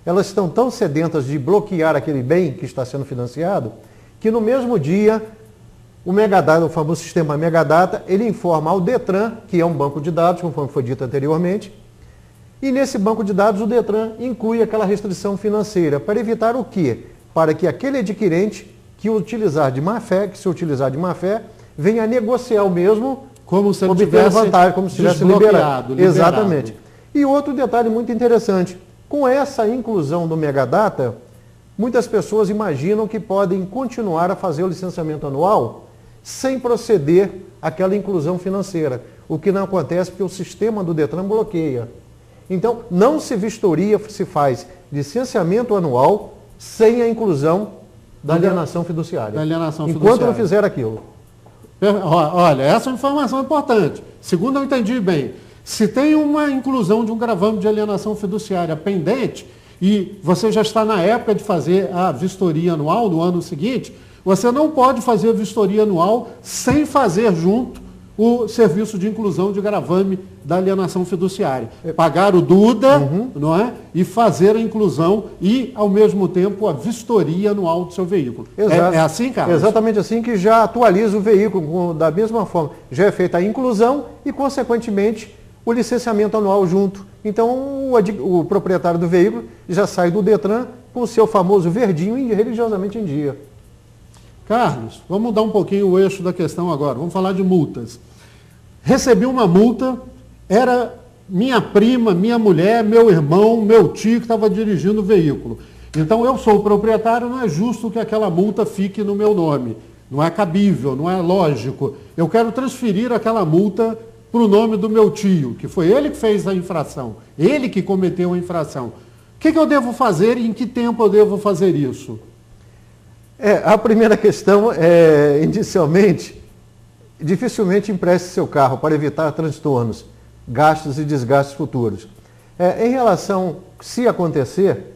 S2: Elas estão tão sedentas de bloquear aquele bem que está sendo financiado, que no mesmo dia o Megadata, o famoso sistema Megadata, ele informa ao Detran, que é um banco de dados, conforme foi dito anteriormente, e nesse banco de dados o Detran inclui aquela restrição financeira, para evitar o quê? Para que aquele adquirente que se utilizar de má fé, venha a negociar o mesmo,
S1: como se ele
S2: obter vantagem, como se tivesse liberado. Exatamente. E outro detalhe muito interessante, com essa inclusão do Megadata, muitas pessoas imaginam que podem continuar a fazer o licenciamento anual sem proceder àquela inclusão financeira, o que não acontece porque o sistema do Detran bloqueia. Então, não se vistoria, se faz licenciamento anual sem a inclusão da alienação fiduciária. Enquanto não fizer aquilo.
S1: Olha, essa é uma informação importante. Segundo eu entendi bem, se tem uma inclusão de um gravame de alienação fiduciária pendente e você já está na época de fazer a vistoria anual no ano seguinte, você não pode fazer a vistoria anual sem fazer junto o serviço de inclusão de gravame da alienação fiduciária. Pagar o DUDA, não é? E fazer a inclusão e, ao mesmo tempo, a vistoria anual do seu veículo. É assim, Carlos?
S2: Exatamente assim, que já atualiza o veículo da mesma forma. Já é feita a inclusão e, consequentemente, o licenciamento anual junto. Então, o proprietário do veículo já sai do Detran com o seu famoso verdinho religiosamente em dia.
S1: Carlos, vamos mudar um pouquinho o eixo da questão agora. Vamos falar de multas. Recebi uma multa, era minha prima, minha mulher, meu irmão, meu tio que estava dirigindo o veículo. Então eu sou o proprietário, não é justo que aquela multa fique no meu nome. Não é cabível, não é lógico. Eu quero transferir aquela multa para o nome do meu tio, que foi ele que fez a infração, ele que cometeu a infração. O que eu devo fazer e em que tempo eu devo fazer isso?
S2: A primeira questão inicialmente, dificilmente empreste seu carro para evitar transtornos, gastos e desgastes futuros. Em relação, se acontecer,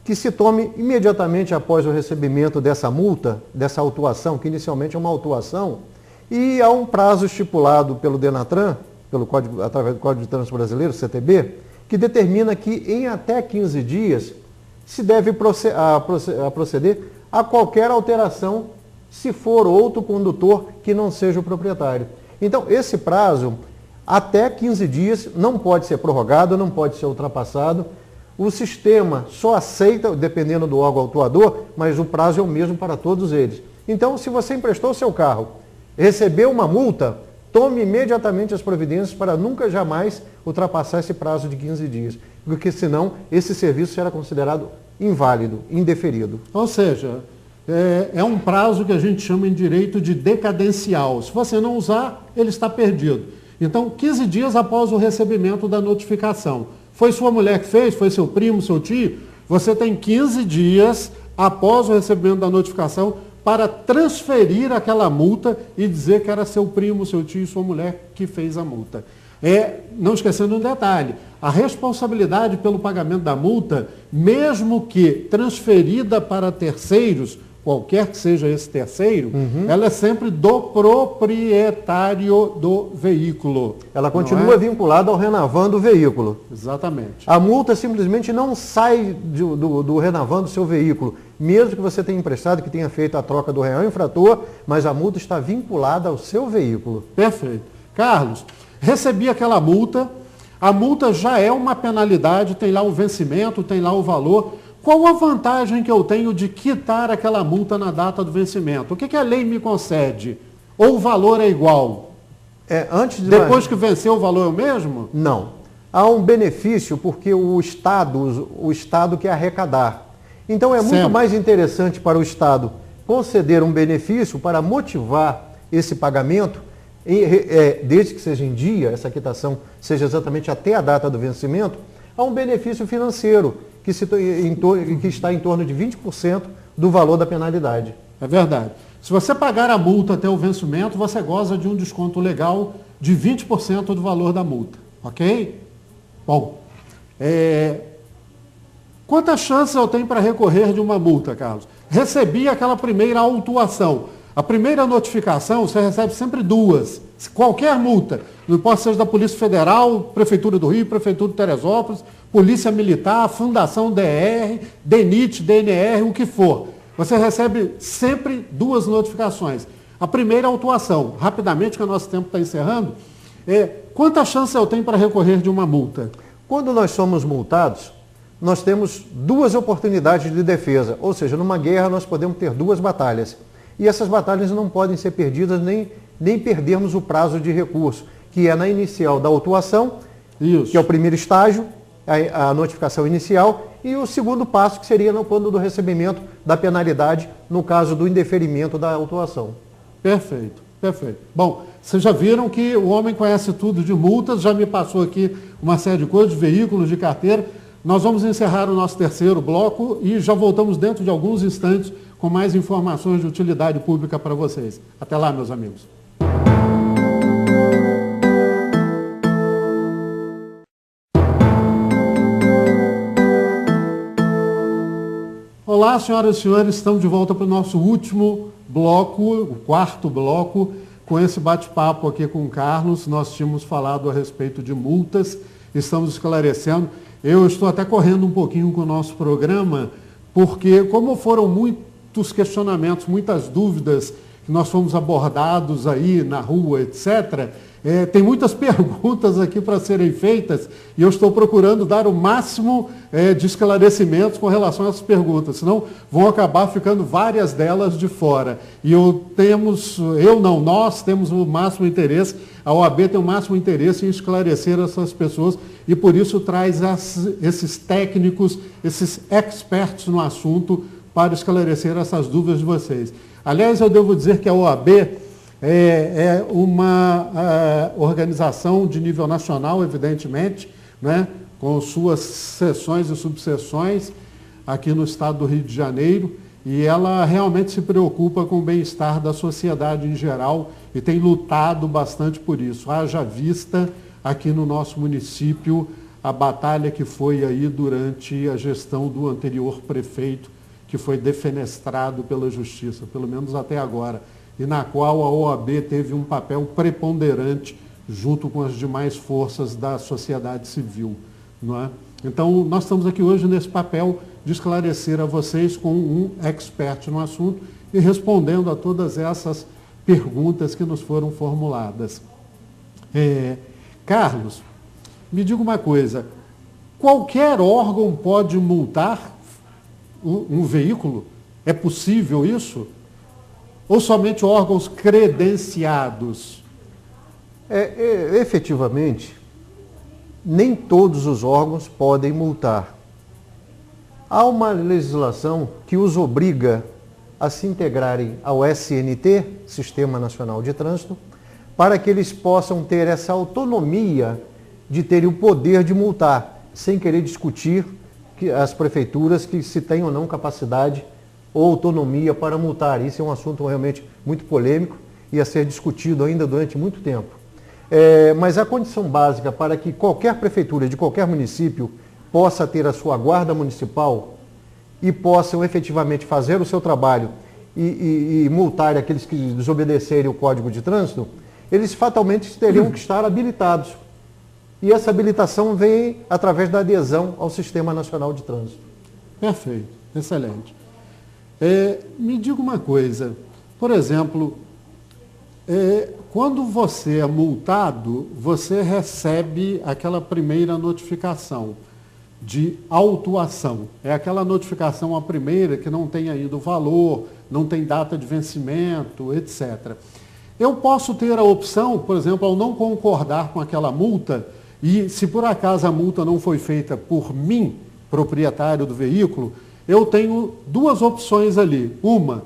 S2: que se tome imediatamente após o recebimento dessa multa, dessa autuação, que inicialmente é uma autuação, E há um prazo estipulado pelo Denatran, através do Código de Trânsito Brasileiro, CTB, que determina que em até 15 dias se deve proceder a qualquer alteração se for outro condutor que não seja o proprietário. Então, esse prazo, até 15 dias, não pode ser prorrogado, não pode ser ultrapassado. O sistema só aceita, dependendo do órgão autuador, mas o prazo é o mesmo para todos eles. Então, se você emprestou o seu carro, recebeu uma multa, tome imediatamente as providências para nunca jamais ultrapassar esse prazo de 15 dias, porque senão esse serviço será considerado inválido, indeferido.
S1: Ou seja, é um prazo que a gente chama em direito de decadencial. Se você não usar, ele está perdido. Então, 15 dias após o recebimento da notificação. Foi sua mulher que fez? Foi seu primo, seu tio? Você tem 15 dias após o recebimento da notificação para transferir aquela multa e dizer que era seu primo, seu tio e sua mulher que fez a multa. Não esquecendo um detalhe, a responsabilidade pelo pagamento da multa, mesmo que transferida para terceiros, qualquer que seja esse terceiro, ela é sempre do proprietário do veículo.
S2: Ela continua vinculada ao Renavan do veículo.
S1: Exatamente.
S2: A multa simplesmente não sai do Renavan do seu veículo, mesmo que você tenha emprestado, que tenha feito a troca do real infrator, mas a multa está vinculada ao seu veículo.
S1: Perfeito. Carlos, recebi aquela multa, a multa já é uma penalidade, tem lá o vencimento, tem lá o valor. Qual a vantagem que eu tenho de quitar aquela multa na data do vencimento? O que a lei me concede? Ou o valor é igual? Depois que venceu, o valor é o mesmo?
S2: Não. Há um benefício porque o Estado quer arrecadar. Então é muito mais interessante para o Estado conceder um benefício para motivar esse pagamento, desde que seja em dia, essa quitação seja exatamente até a data do vencimento, há um benefício financeiro que está em torno de 20% do valor da penalidade.
S1: É verdade. Se você pagar a multa até o vencimento, você goza de um desconto legal de 20% do valor da multa. Ok? Bom, quantas chances eu tenho para recorrer de uma multa, Carlos? Recebi aquela primeira autuação. A primeira notificação, você recebe sempre duas. Qualquer multa, não importa seja da Polícia Federal, Prefeitura do Rio, Prefeitura de Teresópolis, Polícia Militar, Fundação DR, DENIT, DNR, o que for. Você recebe sempre duas notificações. A primeira autuação, rapidamente, que o nosso tempo está encerrando, quantas chances eu tenho para recorrer de uma multa?
S2: Quando nós somos multados, nós temos duas oportunidades de defesa, ou seja, numa guerra nós podemos ter duas batalhas. E essas batalhas não podem ser perdidas nem perdermos o prazo de recurso, que é na inicial da autuação, que é o primeiro estágio, a notificação inicial, e o segundo passo, que seria quando do recebimento da penalidade, no caso do indeferimento da autuação.
S1: Perfeito, perfeito. Bom, vocês já viram que o homem conhece tudo de multas, já me passou aqui uma série de coisas, de veículos, de carteira. Nós vamos encerrar o nosso terceiro bloco e já voltamos dentro de alguns instantes com mais informações de utilidade pública para vocês. Até lá, meus amigos. Olá, senhoras e senhores, estamos de volta para o nosso último bloco, o quarto bloco, com esse bate-papo aqui com o Carlos. Nós tínhamos falado a respeito de multas, estamos esclarecendo. Eu estou até correndo um pouquinho com o nosso programa, porque como foram muitos questionamentos, muitas dúvidas que nós fomos abordados aí na rua, etc., tem muitas perguntas aqui para serem feitas e eu estou procurando dar o máximo de esclarecimentos com relação a essas perguntas, senão vão acabar ficando várias delas de fora. E nós temos o máximo interesse, a OAB tem o máximo interesse em esclarecer essas pessoas e por isso traz esses técnicos, esses experts no assunto para esclarecer essas dúvidas de vocês. Aliás, eu devo dizer que a OAB é uma organização de nível nacional, evidentemente, né, com suas seções e subseções aqui no estado do Rio de Janeiro, e ela realmente se preocupa com o bem-estar da sociedade em geral e tem lutado bastante por isso. Haja vista aqui no nosso município a batalha que foi aí durante a gestão do anterior prefeito, que foi defenestrado pela justiça, pelo menos até agora. e na qual a OAB teve um papel preponderante junto com as demais forças da sociedade civil, não é? Então, nós estamos aqui hoje nesse papel de esclarecer a vocês com um expert no assunto e respondendo a todas essas perguntas que nos foram formuladas. Carlos, me diga uma coisa, qualquer órgão pode multar um veículo? É possível isso? Ou somente órgãos credenciados?
S2: Efetivamente, nem todos os órgãos podem multar. Há uma legislação que os obriga a se integrarem ao SNT, Sistema Nacional de Trânsito, para que eles possam ter essa autonomia de terem o poder de multar, sem querer discutir as prefeituras que se têm ou não capacidade ou autonomia para multar. Isso é um assunto realmente muito polêmico e a ser discutido ainda durante muito tempo. Mas a condição básica para que qualquer prefeitura de qualquer município possa ter a sua guarda municipal e possam efetivamente fazer o seu trabalho e multar aqueles que desobedecerem o Código de Trânsito, eles fatalmente teriam que estar habilitados. E essa habilitação vem através da adesão ao Sistema Nacional de Trânsito.
S1: Perfeito, excelente. Me diga uma coisa, por exemplo, quando você é multado, você recebe aquela primeira notificação de autuação. É aquela notificação a primeira que não tem ainda o valor, não tem data de vencimento, etc. Eu posso ter a opção, por exemplo, ao não concordar com aquela multa, e se por acaso a multa não foi feita por mim, proprietário do veículo, eu tenho duas opções ali. Uma,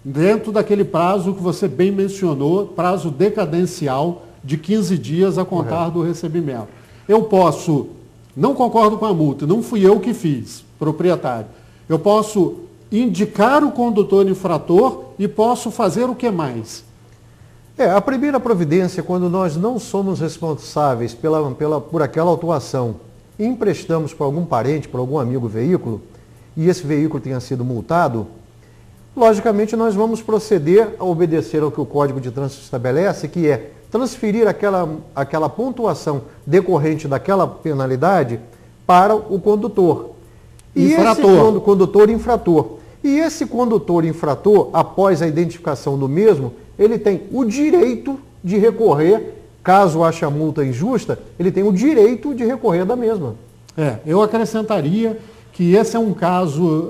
S1: dentro daquele prazo que você bem mencionou, prazo decadencial de 15 dias a contar do recebimento. Eu posso, não concordo com a multa, não fui eu que fiz, proprietário. Eu posso indicar o condutor infrator e posso fazer o que mais?
S2: A primeira providência, quando nós não somos responsáveis por aquela autuação e emprestamos para algum parente, para algum amigo o veículo, e esse veículo tenha sido multado, logicamente nós vamos proceder a obedecer ao que o Código de Trânsito estabelece, que é transferir aquela pontuação decorrente daquela penalidade para o condutor.
S1: Infrator.
S2: E esse condutor infrator. E esse condutor infrator, após a identificação do mesmo, ele tem o direito de recorrer, caso ache a multa injusta, ele tem o direito de recorrer da mesma.
S1: Eu acrescentaria que esse é um caso,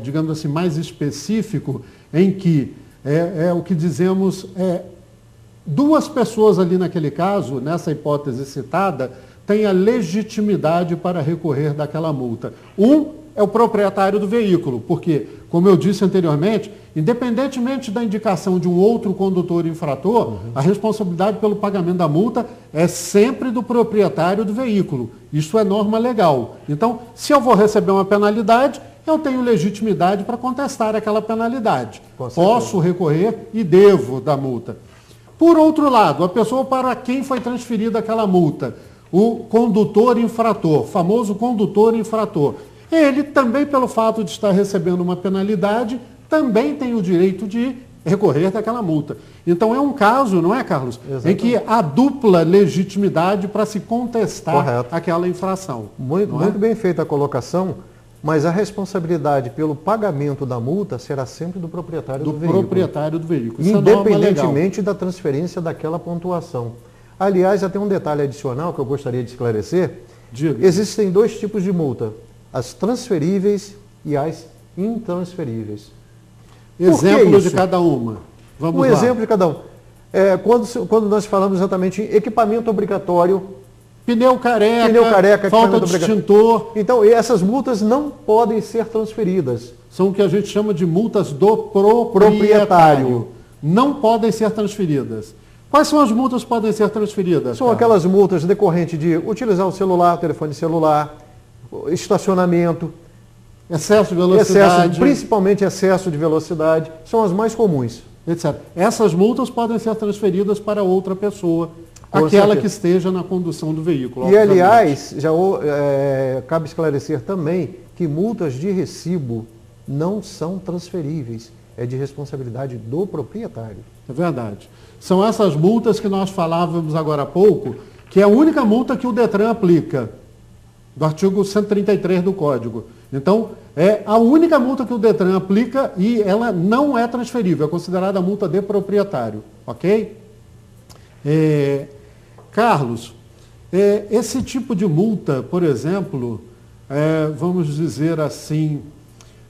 S1: digamos assim, mais específico, em que o que dizemos duas pessoas ali naquele caso, nessa hipótese citada, têm a legitimidade para recorrer daquela multa. Um é o proprietário do veículo, porque, como eu disse anteriormente, independentemente da indicação de um outro condutor infrator, a responsabilidade pelo pagamento da multa é sempre do proprietário do veículo. Isso é norma legal. Então, se eu vou receber uma penalidade, eu tenho legitimidade para contestar aquela penalidade. Posso recorrer e devo da multa. Por outro lado, a pessoa para quem foi transferida aquela multa, o condutor infrator, famoso condutor infrator, ele também, pelo fato de estar recebendo uma penalidade, também tem o direito de recorrer daquela multa. Então é um caso, não é, Carlos? Exatamente. Em que há dupla legitimidade para se contestar aquela infração.
S2: Muito bem feita a colocação, mas a responsabilidade pelo pagamento da multa será sempre do proprietário do veículo.
S1: Proprietário do veículo.
S2: Independentemente da transferência daquela pontuação. Aliás, até um detalhe adicional que eu gostaria de esclarecer.
S1: Diga.
S2: Existem dois tipos de multa. As transferíveis e as intransferíveis.
S1: Exemplo de cada uma. Vamos lá.
S2: Exemplo de cada um. Quando nós falamos exatamente em equipamento obrigatório,
S1: pneu careca, falta de extintor.
S2: Então, essas multas não podem ser transferidas.
S1: São o que a gente chama de multas do proprietário. Não podem ser transferidas. Quais são as multas que podem ser transferidas?
S2: São aquelas multas decorrentes de utilizar o celular, telefone celular, estacionamento,
S1: excesso de velocidade.
S2: Principalmente excesso de velocidade, são as mais comuns.
S1: Etc. Essas multas podem ser transferidas para outra pessoa, aquela que esteja na condução do veículo.
S2: E, aliás, cabe esclarecer também que multas de recibo não são transferíveis. é de responsabilidade do proprietário.
S1: É verdade. São essas multas que nós falávamos agora há pouco, que é a única multa que o Detran aplica, do artigo 133 do Código. Então, é a única multa que o Detran aplica e ela não é transferível, é considerada multa de proprietário, ok? Carlos, esse tipo de multa, por exemplo, vamos dizer assim,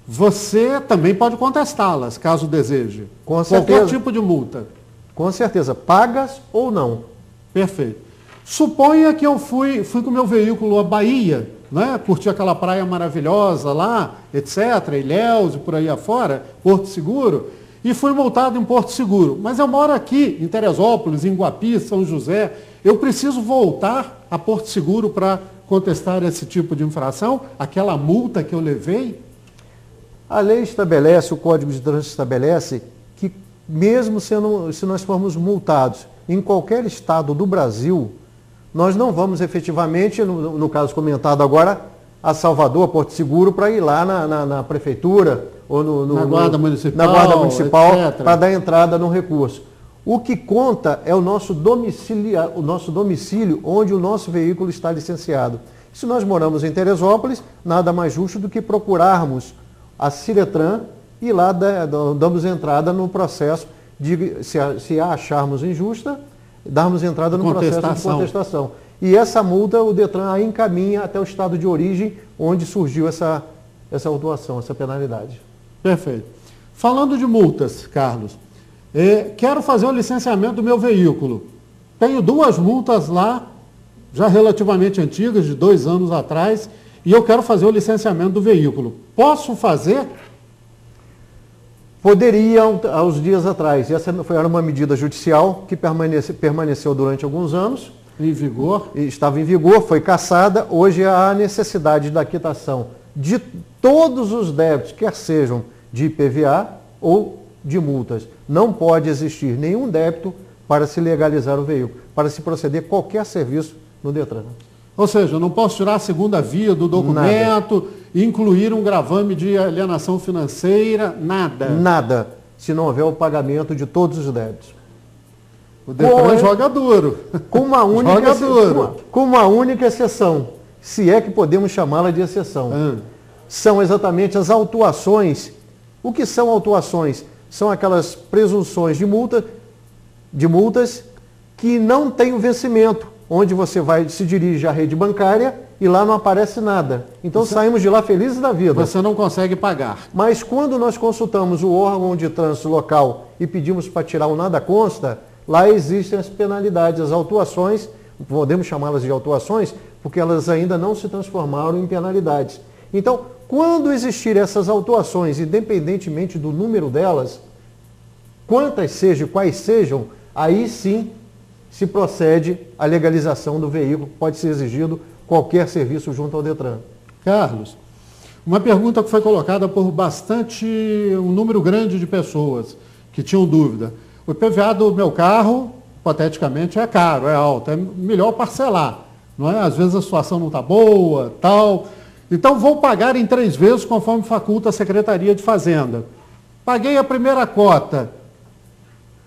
S1: você também pode contestá-las, caso deseje.
S2: Com certeza.
S1: Qualquer tipo de multa.
S2: Com certeza, pagas ou não.
S1: Perfeito. Suponha que eu fui com meu veículo à Bahia, né? Curti aquela praia maravilhosa lá, etc., Ilhéus e por aí afora, Porto Seguro, e fui multado em Porto Seguro. Mas eu moro aqui, em Teresópolis, em Guapi, São José. Eu preciso voltar a Porto Seguro para contestar esse tipo de infração? Aquela multa que eu levei?
S2: A lei estabelece, o Código de Trânsito estabelece, que mesmo se nós formos multados em qualquer estado do Brasil, nós não vamos efetivamente, no caso comentado agora, a Salvador, a Porto Seguro, para ir lá na prefeitura ou
S1: na Guarda Municipal,
S2: para dar entrada no recurso. O que conta é o nosso domicílio onde o nosso veículo está licenciado. Se nós moramos em Teresópolis, nada mais justo do que procurarmos a Ciretran e lá damos entrada no processo de, se a acharmos injusta, darmos entrada no processo de contestação. E essa multa o Detran a encaminha até o estado de origem onde surgiu essa autuação, essa penalidade.
S1: Perfeito. Falando de multas, Carlos, quero fazer o licenciamento do meu veículo. Tenho 2 multas lá, já relativamente antigas, de 2 anos atrás, e eu quero fazer o licenciamento do veículo. Posso fazer?
S2: Poderiam, aos dias atrás. Essa era uma medida judicial que permaneceu durante alguns anos.
S1: Em vigor?
S2: Estava em vigor, foi cassada. Hoje há a necessidade da quitação de todos os débitos, quer sejam de IPVA ou de multas. Não pode existir nenhum débito para se legalizar o veículo, para se proceder qualquer serviço no Detran.
S1: Ou seja, eu não posso tirar a segunda via do documento, incluir um gravame de alienação financeira, nada.
S2: Nada, se não houver o pagamento de todos os débitos.
S1: O Detran joga duro.
S2: Com uma única exceção, se é que podemos chamá-la de exceção. São exatamente as autuações. O que são autuações? São aquelas presunções de multas que não têm o vencimento, onde você se dirige à rede bancária e lá não aparece nada. Então saímos de lá felizes da vida.
S1: Você não consegue pagar.
S2: Mas quando nós consultamos o órgão de trânsito local e pedimos para tirar o nada consta, lá existem as penalidades, as autuações, podemos chamá-las de autuações, porque elas ainda não se transformaram em penalidades. Então, quando existirem essas autuações, independentemente do número delas, quantas sejam, quais sejam, aí sim se procede à legalização do veículo, pode ser exigido qualquer serviço junto ao Detran.
S1: Carlos, uma pergunta que foi colocada por um número grande de pessoas que tinham dúvida. O IPVA do meu carro, hipoteticamente, é caro, é alto, é melhor parcelar, não é? Às vezes a situação não está boa, tal. Então vou pagar em 3 vezes conforme faculta a Secretaria de Fazenda. Paguei a primeira cota,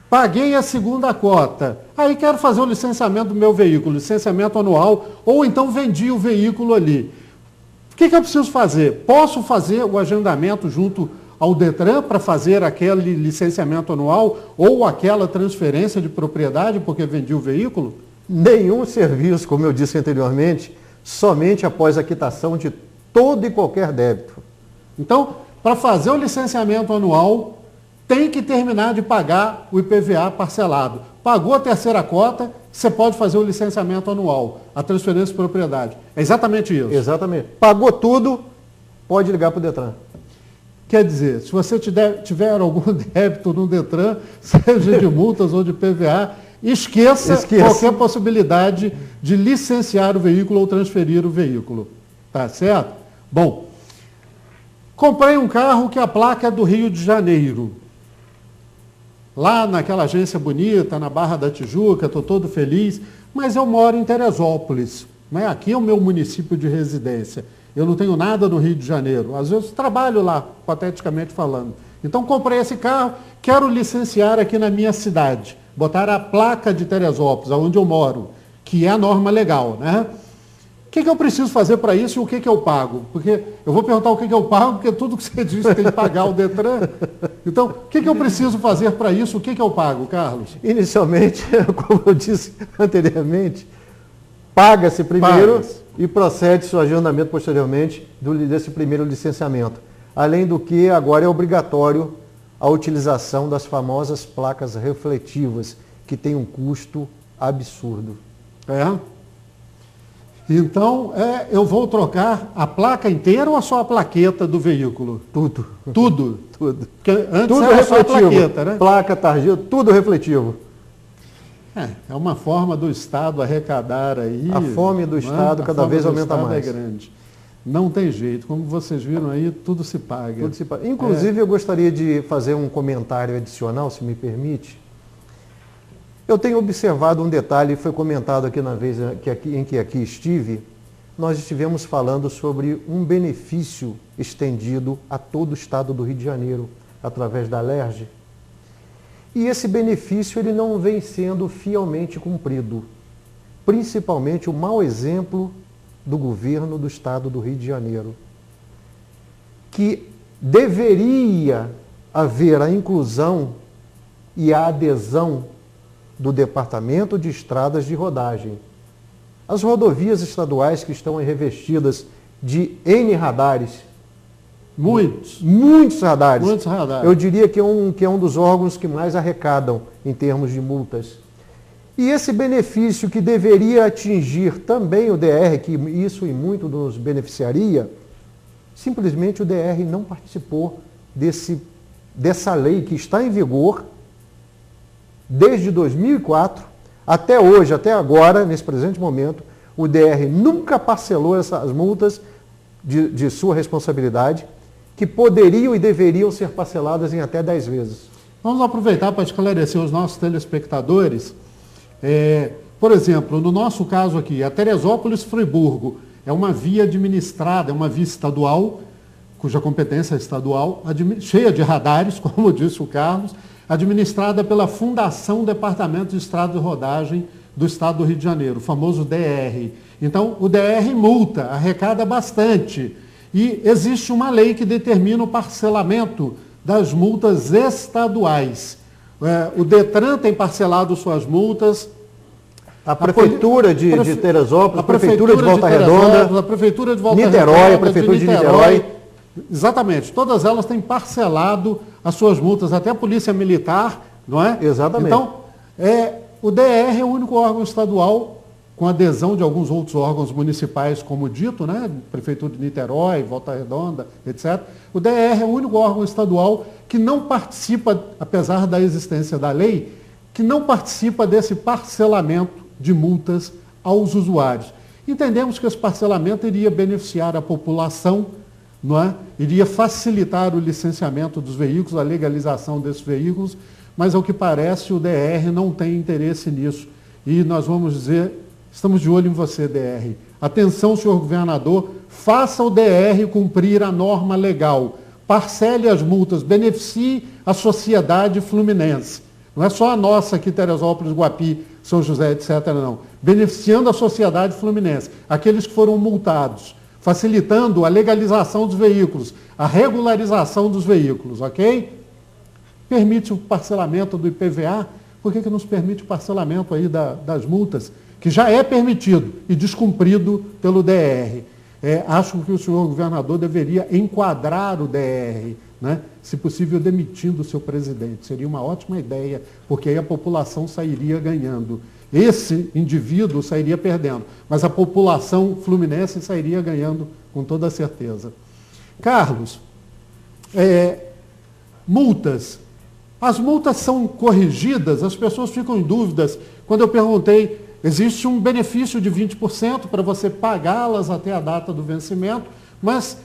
S1: paguei a segunda cota, aí quero fazer o licenciamento do meu veículo, licenciamento anual, ou então vendi o veículo ali. O que eu preciso fazer? Posso fazer o agendamento junto ao Detran para fazer aquele licenciamento anual ou aquela transferência de propriedade porque vendi o veículo?
S2: Nenhum serviço, como eu disse anteriormente, somente após a quitação de todo e qualquer débito.
S1: Então, para fazer o licenciamento anual, tem que terminar de pagar o IPVA parcelado. Pagou a terceira cota, você pode fazer o licenciamento anual, a transferência de propriedade. É exatamente isso.
S2: Exatamente. Pagou tudo, pode ligar para o Detran.
S1: Quer dizer, se você tiver algum débito no Detran, seja de multas ou de PVA, esqueça qualquer possibilidade de licenciar o veículo ou transferir o veículo. Tá certo? Bom, comprei um carro que a placa é do Rio de Janeiro. Lá naquela agência bonita, na Barra da Tijuca, estou todo feliz, mas eu moro em Teresópolis. Né? Aqui é o meu município de residência. Eu não tenho nada no Rio de Janeiro. Às vezes trabalho lá, hipoteticamente falando. Então comprei esse carro, quero licenciar aqui na minha cidade, botar a placa de Teresópolis, onde eu moro, que é a norma legal, né? O que eu preciso fazer para isso e o que eu pago? Porque eu vou perguntar o que eu pago, porque tudo que você disse tem que pagar o Detran. Então, o que eu preciso fazer para isso? O que eu pago, Carlos?
S2: Inicialmente, como eu disse anteriormente, paga-se primeiro e procede-se o agendamento posteriormente desse primeiro licenciamento. Além do que, agora é obrigatório a utilização das famosas placas refletivas, que tem um custo absurdo.
S1: Então, eu vou trocar a placa inteira ou só a plaqueta do veículo?
S2: Tudo.
S1: Tudo?
S2: Tudo.
S1: Porque antes
S2: tudo
S1: era
S2: refletivo.
S1: só a plaqueta, né?
S2: Placa, tarjeta, tudo refletivo.
S1: É uma forma do Estado arrecadar aí.
S2: A fome do Estado cada vez aumenta mais.
S1: É grande. Não tem jeito. Como vocês viram aí, tudo se paga.
S2: Tudo se paga. Inclusive, eu gostaria de fazer um comentário adicional, se me permite. Eu tenho observado um detalhe, foi comentado aqui na vez em que aqui estive. Nós estivemos falando sobre um benefício estendido a todo o estado do Rio de Janeiro, através da LERJ. E esse benefício ele não vem sendo fielmente cumprido. Principalmente o mau exemplo do governo do estado do Rio de Janeiro, que deveria haver a inclusão e a adesão do Departamento de Estradas de Rodagem. As rodovias estaduais que estão revestidas de N radares. Muitos radares.
S1: Muitos radares.
S2: Eu diria que é um dos órgãos que mais arrecadam em termos de multas. E esse benefício que deveria atingir também o DR, que isso e muito nos beneficiaria, simplesmente o DR não participou dessa lei que está em vigor desde 2004 até hoje, até agora, nesse presente momento. O DR nunca parcelou essas multas de sua responsabilidade, que poderiam e deveriam ser parceladas em até 10 vezes.
S1: Vamos aproveitar para esclarecer os nossos telespectadores. Por exemplo, no nosso caso aqui, a Teresópolis-Friburgo é uma via administrada, é uma via estadual, cuja competência é estadual, cheia de radares, como disse o Carlos, administrada pela Fundação Departamento de Estrada de Rodagem do Estado do Rio de Janeiro, o famoso DR. Então, o DR multa, arrecada bastante. E existe uma lei que determina o parcelamento das multas estaduais. O Detran tem parcelado suas multas.
S2: A Prefeitura de Teresópolis, a Prefeitura de Volta Redonda,
S1: a Prefeitura de Volta
S2: Niterói,
S1: Redonda,
S2: a Prefeitura de Niterói.
S1: Exatamente, todas elas têm parcelado as suas multas, até a Polícia Militar, não é?
S2: Exatamente.
S1: Então, o DR é o único órgão estadual, com adesão de alguns outros órgãos municipais, como dito, né? Prefeitura de Niterói, Volta Redonda, etc. O DR é o único órgão estadual que não participa, apesar da existência da lei, que não participa desse parcelamento de multas aos usuários. Entendemos que esse parcelamento iria beneficiar a população, não é? Iria facilitar o licenciamento dos veículos, a legalização desses veículos, mas ao que parece o DR não tem interesse nisso. E nós vamos dizer, estamos de olho em você, DR. Atenção, senhor governador, faça o DR cumprir a norma legal, parcele as multas, beneficie a sociedade fluminense. Não é só a nossa aqui, Teresópolis, Guapi, São José, etc. não. Beneficiando a sociedade fluminense, aqueles que foram multados, facilitando a legalização dos veículos, a regularização dos veículos, ok? Permite o parcelamento do IPVA, por que não se permite o parcelamento aí das multas, que já é permitido e descumprido pelo DR? Acho que o senhor governador deveria enquadrar o DR, né? Se possível demitindo o seu presidente. Seria uma ótima ideia, porque aí a população sairia ganhando. Esse indivíduo sairia perdendo, mas a população fluminense sairia ganhando com toda certeza. Carlos, multas. As multas são corrigidas, as pessoas ficam em dúvidas. Quando eu perguntei, existe um benefício de 20% para você pagá-las até a data do vencimento, mas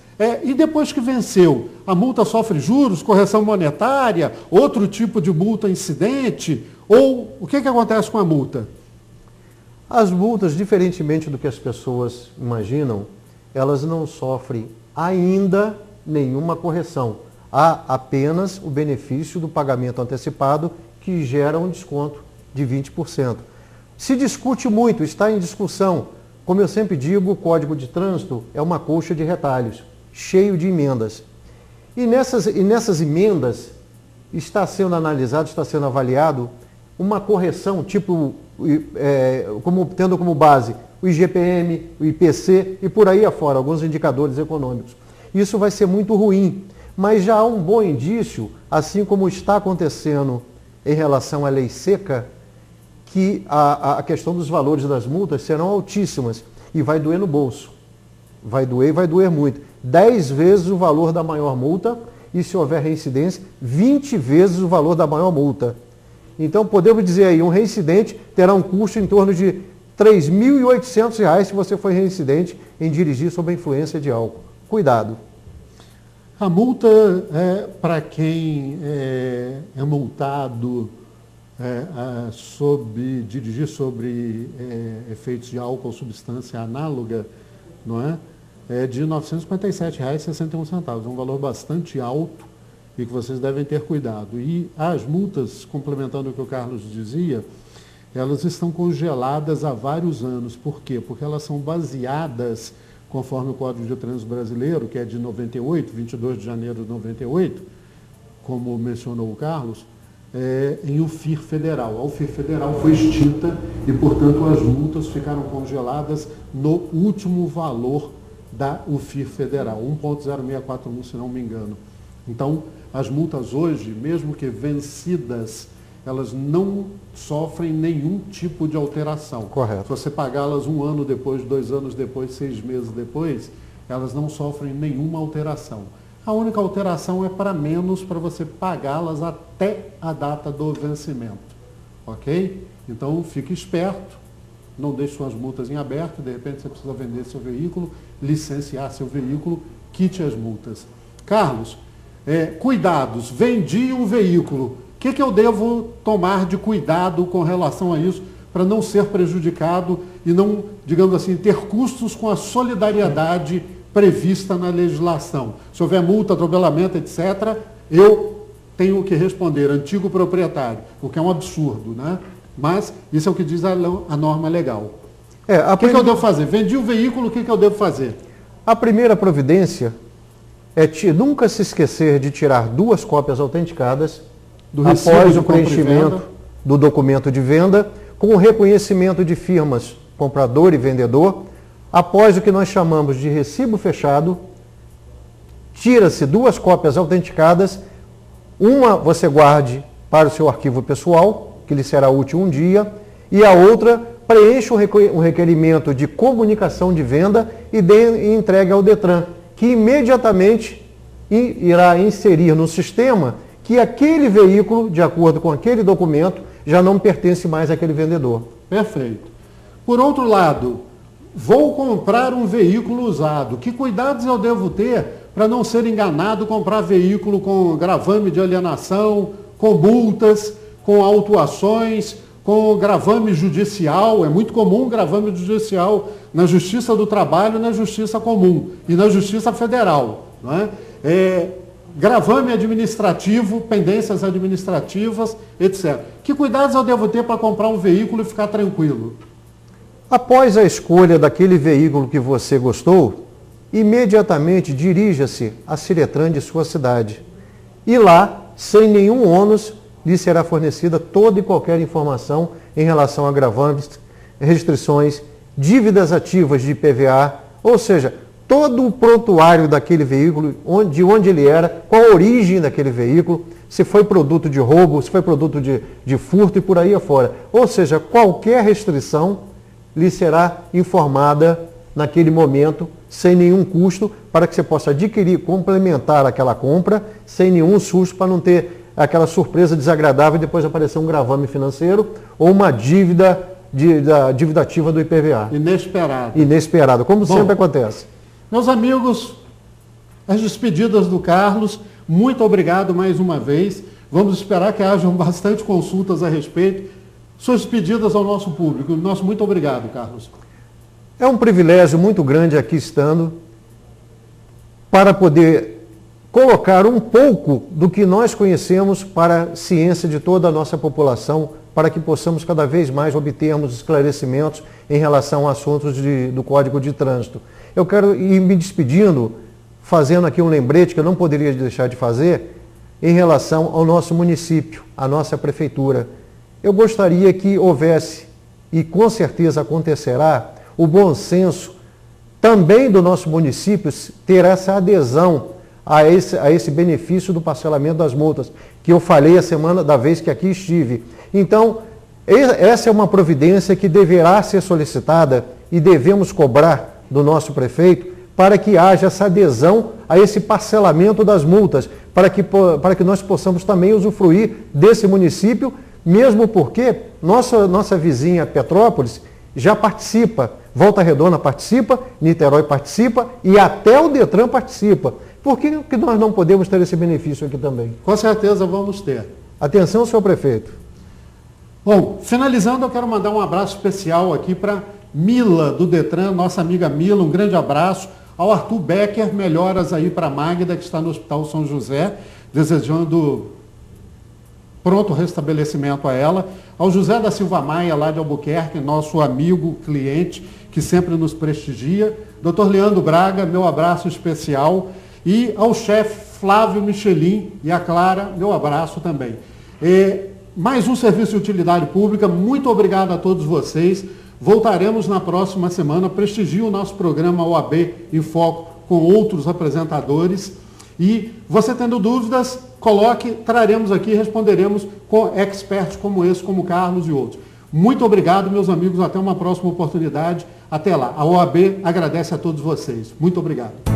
S1: e depois que venceu, a multa sofre juros, correção monetária, outro tipo de multa incidente? Ou o que acontece com a multa?
S2: As multas, diferentemente do que as pessoas imaginam, elas não sofrem ainda nenhuma correção. há apenas o benefício do pagamento antecipado, que gera um desconto de 20%. Se discute muito, está em discussão. Como eu sempre digo, o Código de Trânsito é uma colcha de retalhos, cheio de emendas. E nessas emendas está sendo analisado, está sendo avaliado uma correção, tendo como base o IGPM, o IPC e por aí afora, alguns indicadores econômicos. Isso vai ser muito ruim, mas já há um bom indício, assim como está acontecendo em relação à lei seca, que a questão dos valores das multas serão altíssimas e vai doer no bolso. Vai doer e vai doer muito. 10 vezes o valor da maior multa e, se houver reincidência, 20 vezes o valor da maior multa. Então, podemos dizer aí, um reincidente terá um custo em torno de R$ 3.800 se você for reincidente em dirigir sob a influência de álcool. Cuidado.
S1: A multa, para quem é multado dirigir sobre efeitos de álcool ou substância análoga, não é de R$ 957,61. É um valor bastante alto e que vocês devem ter cuidado. E as multas, complementando o que o Carlos dizia, elas estão congeladas há vários anos. Por quê? Porque elas são baseadas, conforme o Código de Trânsito Brasileiro, que é de 98, 22 de janeiro de 98, como mencionou o Carlos, em UFIR federal. A UFIR federal foi extinta e, portanto, as multas ficaram congeladas no último valor da UFIR federal, 1.0641, se não me engano. Então, as multas hoje, mesmo que vencidas, elas não sofrem nenhum tipo de alteração.
S2: Correto.
S1: Se você pagá-las 1 ano depois, 2 anos depois, 6 meses depois, elas não sofrem nenhuma alteração. A única alteração é para menos, para você pagá-las até a data do vencimento. Ok? Então, fique esperto, não deixe suas multas em aberto, de repente você precisa vender seu veículo, licenciar seu veículo, quite as multas. Carlos, cuidados, vendi um veículo. O que eu devo tomar de cuidado com relação a isso para não ser prejudicado e não, digamos assim, ter custos com a solidariedade prevista na legislação? Se houver multa, atropelamento, etc., eu tenho que responder, antigo proprietário, o que é um absurdo, né? Mas isso é o que diz a norma legal. O que eu devo fazer? Vendi o veículo, o que eu devo fazer?
S2: A primeira providência é nunca se esquecer de tirar 2 cópias autenticadas após o preenchimento do documento de venda, com o reconhecimento de firmas comprador e vendedor. Após o que nós chamamos de recibo fechado, tira-se 2 cópias autenticadas, uma você guarde para o seu arquivo pessoal, que lhe será útil um dia, e a outra preencha um requerimento de comunicação de venda e entregue ao Detran, que imediatamente irá inserir no sistema que aquele veículo, de acordo com aquele documento, já não pertence mais àquele vendedor.
S1: Perfeito. Por outro lado, vou comprar um veículo usado. Que cuidados eu devo ter para não ser enganado, comprar veículo com gravame de alienação, com multas, com autuações, com gravame judicial? É muito comum gravame judicial na Justiça do Trabalho, na Justiça Comum e na Justiça Federal. Não é? Gravame administrativo, pendências administrativas, etc. Que cuidados eu devo ter para comprar um veículo e ficar tranquilo?
S2: Após a escolha daquele veículo que você gostou, imediatamente dirija-se à Ciretran de sua cidade. E lá, sem nenhum ônus, lhe será fornecida toda e qualquer informação em relação a gravames, restrições, dívidas ativas de IPVA, ou seja, todo o prontuário daquele veículo, de onde ele era, qual a origem daquele veículo, se foi produto de roubo, se foi produto de furto e por aí afora. Ou seja, qualquer restrição lhe será informada naquele momento, sem nenhum custo, para que você possa adquirir, complementar aquela compra, sem nenhum susto, para não ter aquela surpresa desagradável e depois aparecer um gravame financeiro ou uma dívida ativa do IPVA. Inesperado, como sempre acontece.
S1: Meus amigos, as despedidas do Carlos, muito obrigado mais uma vez. Vamos esperar que hajam bastante consultas a respeito. Suas despedidas ao nosso público. Nosso muito obrigado, Carlos.
S2: É um privilégio muito grande aqui estando para poder colocar um pouco do que nós conhecemos para a ciência de toda a nossa população, para que possamos cada vez mais obtermos esclarecimentos em relação a assuntos do Código de Trânsito. Eu quero ir me despedindo, fazendo aqui um lembrete que eu não poderia deixar de fazer, em relação ao nosso município, à nossa prefeitura. Eu gostaria que houvesse, e com certeza acontecerá, o bom senso também do nosso município ter essa adesão a esse benefício do parcelamento das multas, que eu falei a semana da vez que aqui estive. Então, essa é uma providência que deverá ser solicitada e devemos cobrar do nosso prefeito para que haja essa adesão a esse parcelamento das multas, para que nós possamos também usufruir desse município, mesmo porque nossa vizinha Petrópolis já participa, Volta Redonda participa, Niterói participa e até o Detran participa. Por que nós não podemos ter esse benefício aqui também?
S1: Com certeza vamos ter.
S2: Atenção, senhor prefeito.
S1: Bom, finalizando, eu quero mandar um abraço especial aqui para Mila do Detran, nossa amiga Mila, um grande abraço. Ao Arthur Becker, melhoras aí para a Magda, que está no Hospital São José, desejando pronto restabelecimento a ela. Ao José da Silva Maia, lá de Albuquerque, nosso amigo, cliente, que sempre nos prestigia. Dr. Leandro Braga, meu abraço especial. E ao chefe Flávio Michelin e a Clara, meu abraço também. Mais um serviço de utilidade pública, muito obrigado a todos vocês. Voltaremos na próxima semana, prestigiem o nosso programa OAB em Foco com outros apresentadores. E você tendo dúvidas, coloque, traremos aqui, responderemos com experts como esse, como Carlos e outros. Muito obrigado, meus amigos, até uma próxima oportunidade. Até lá. A OAB agradece a todos vocês. Muito obrigado.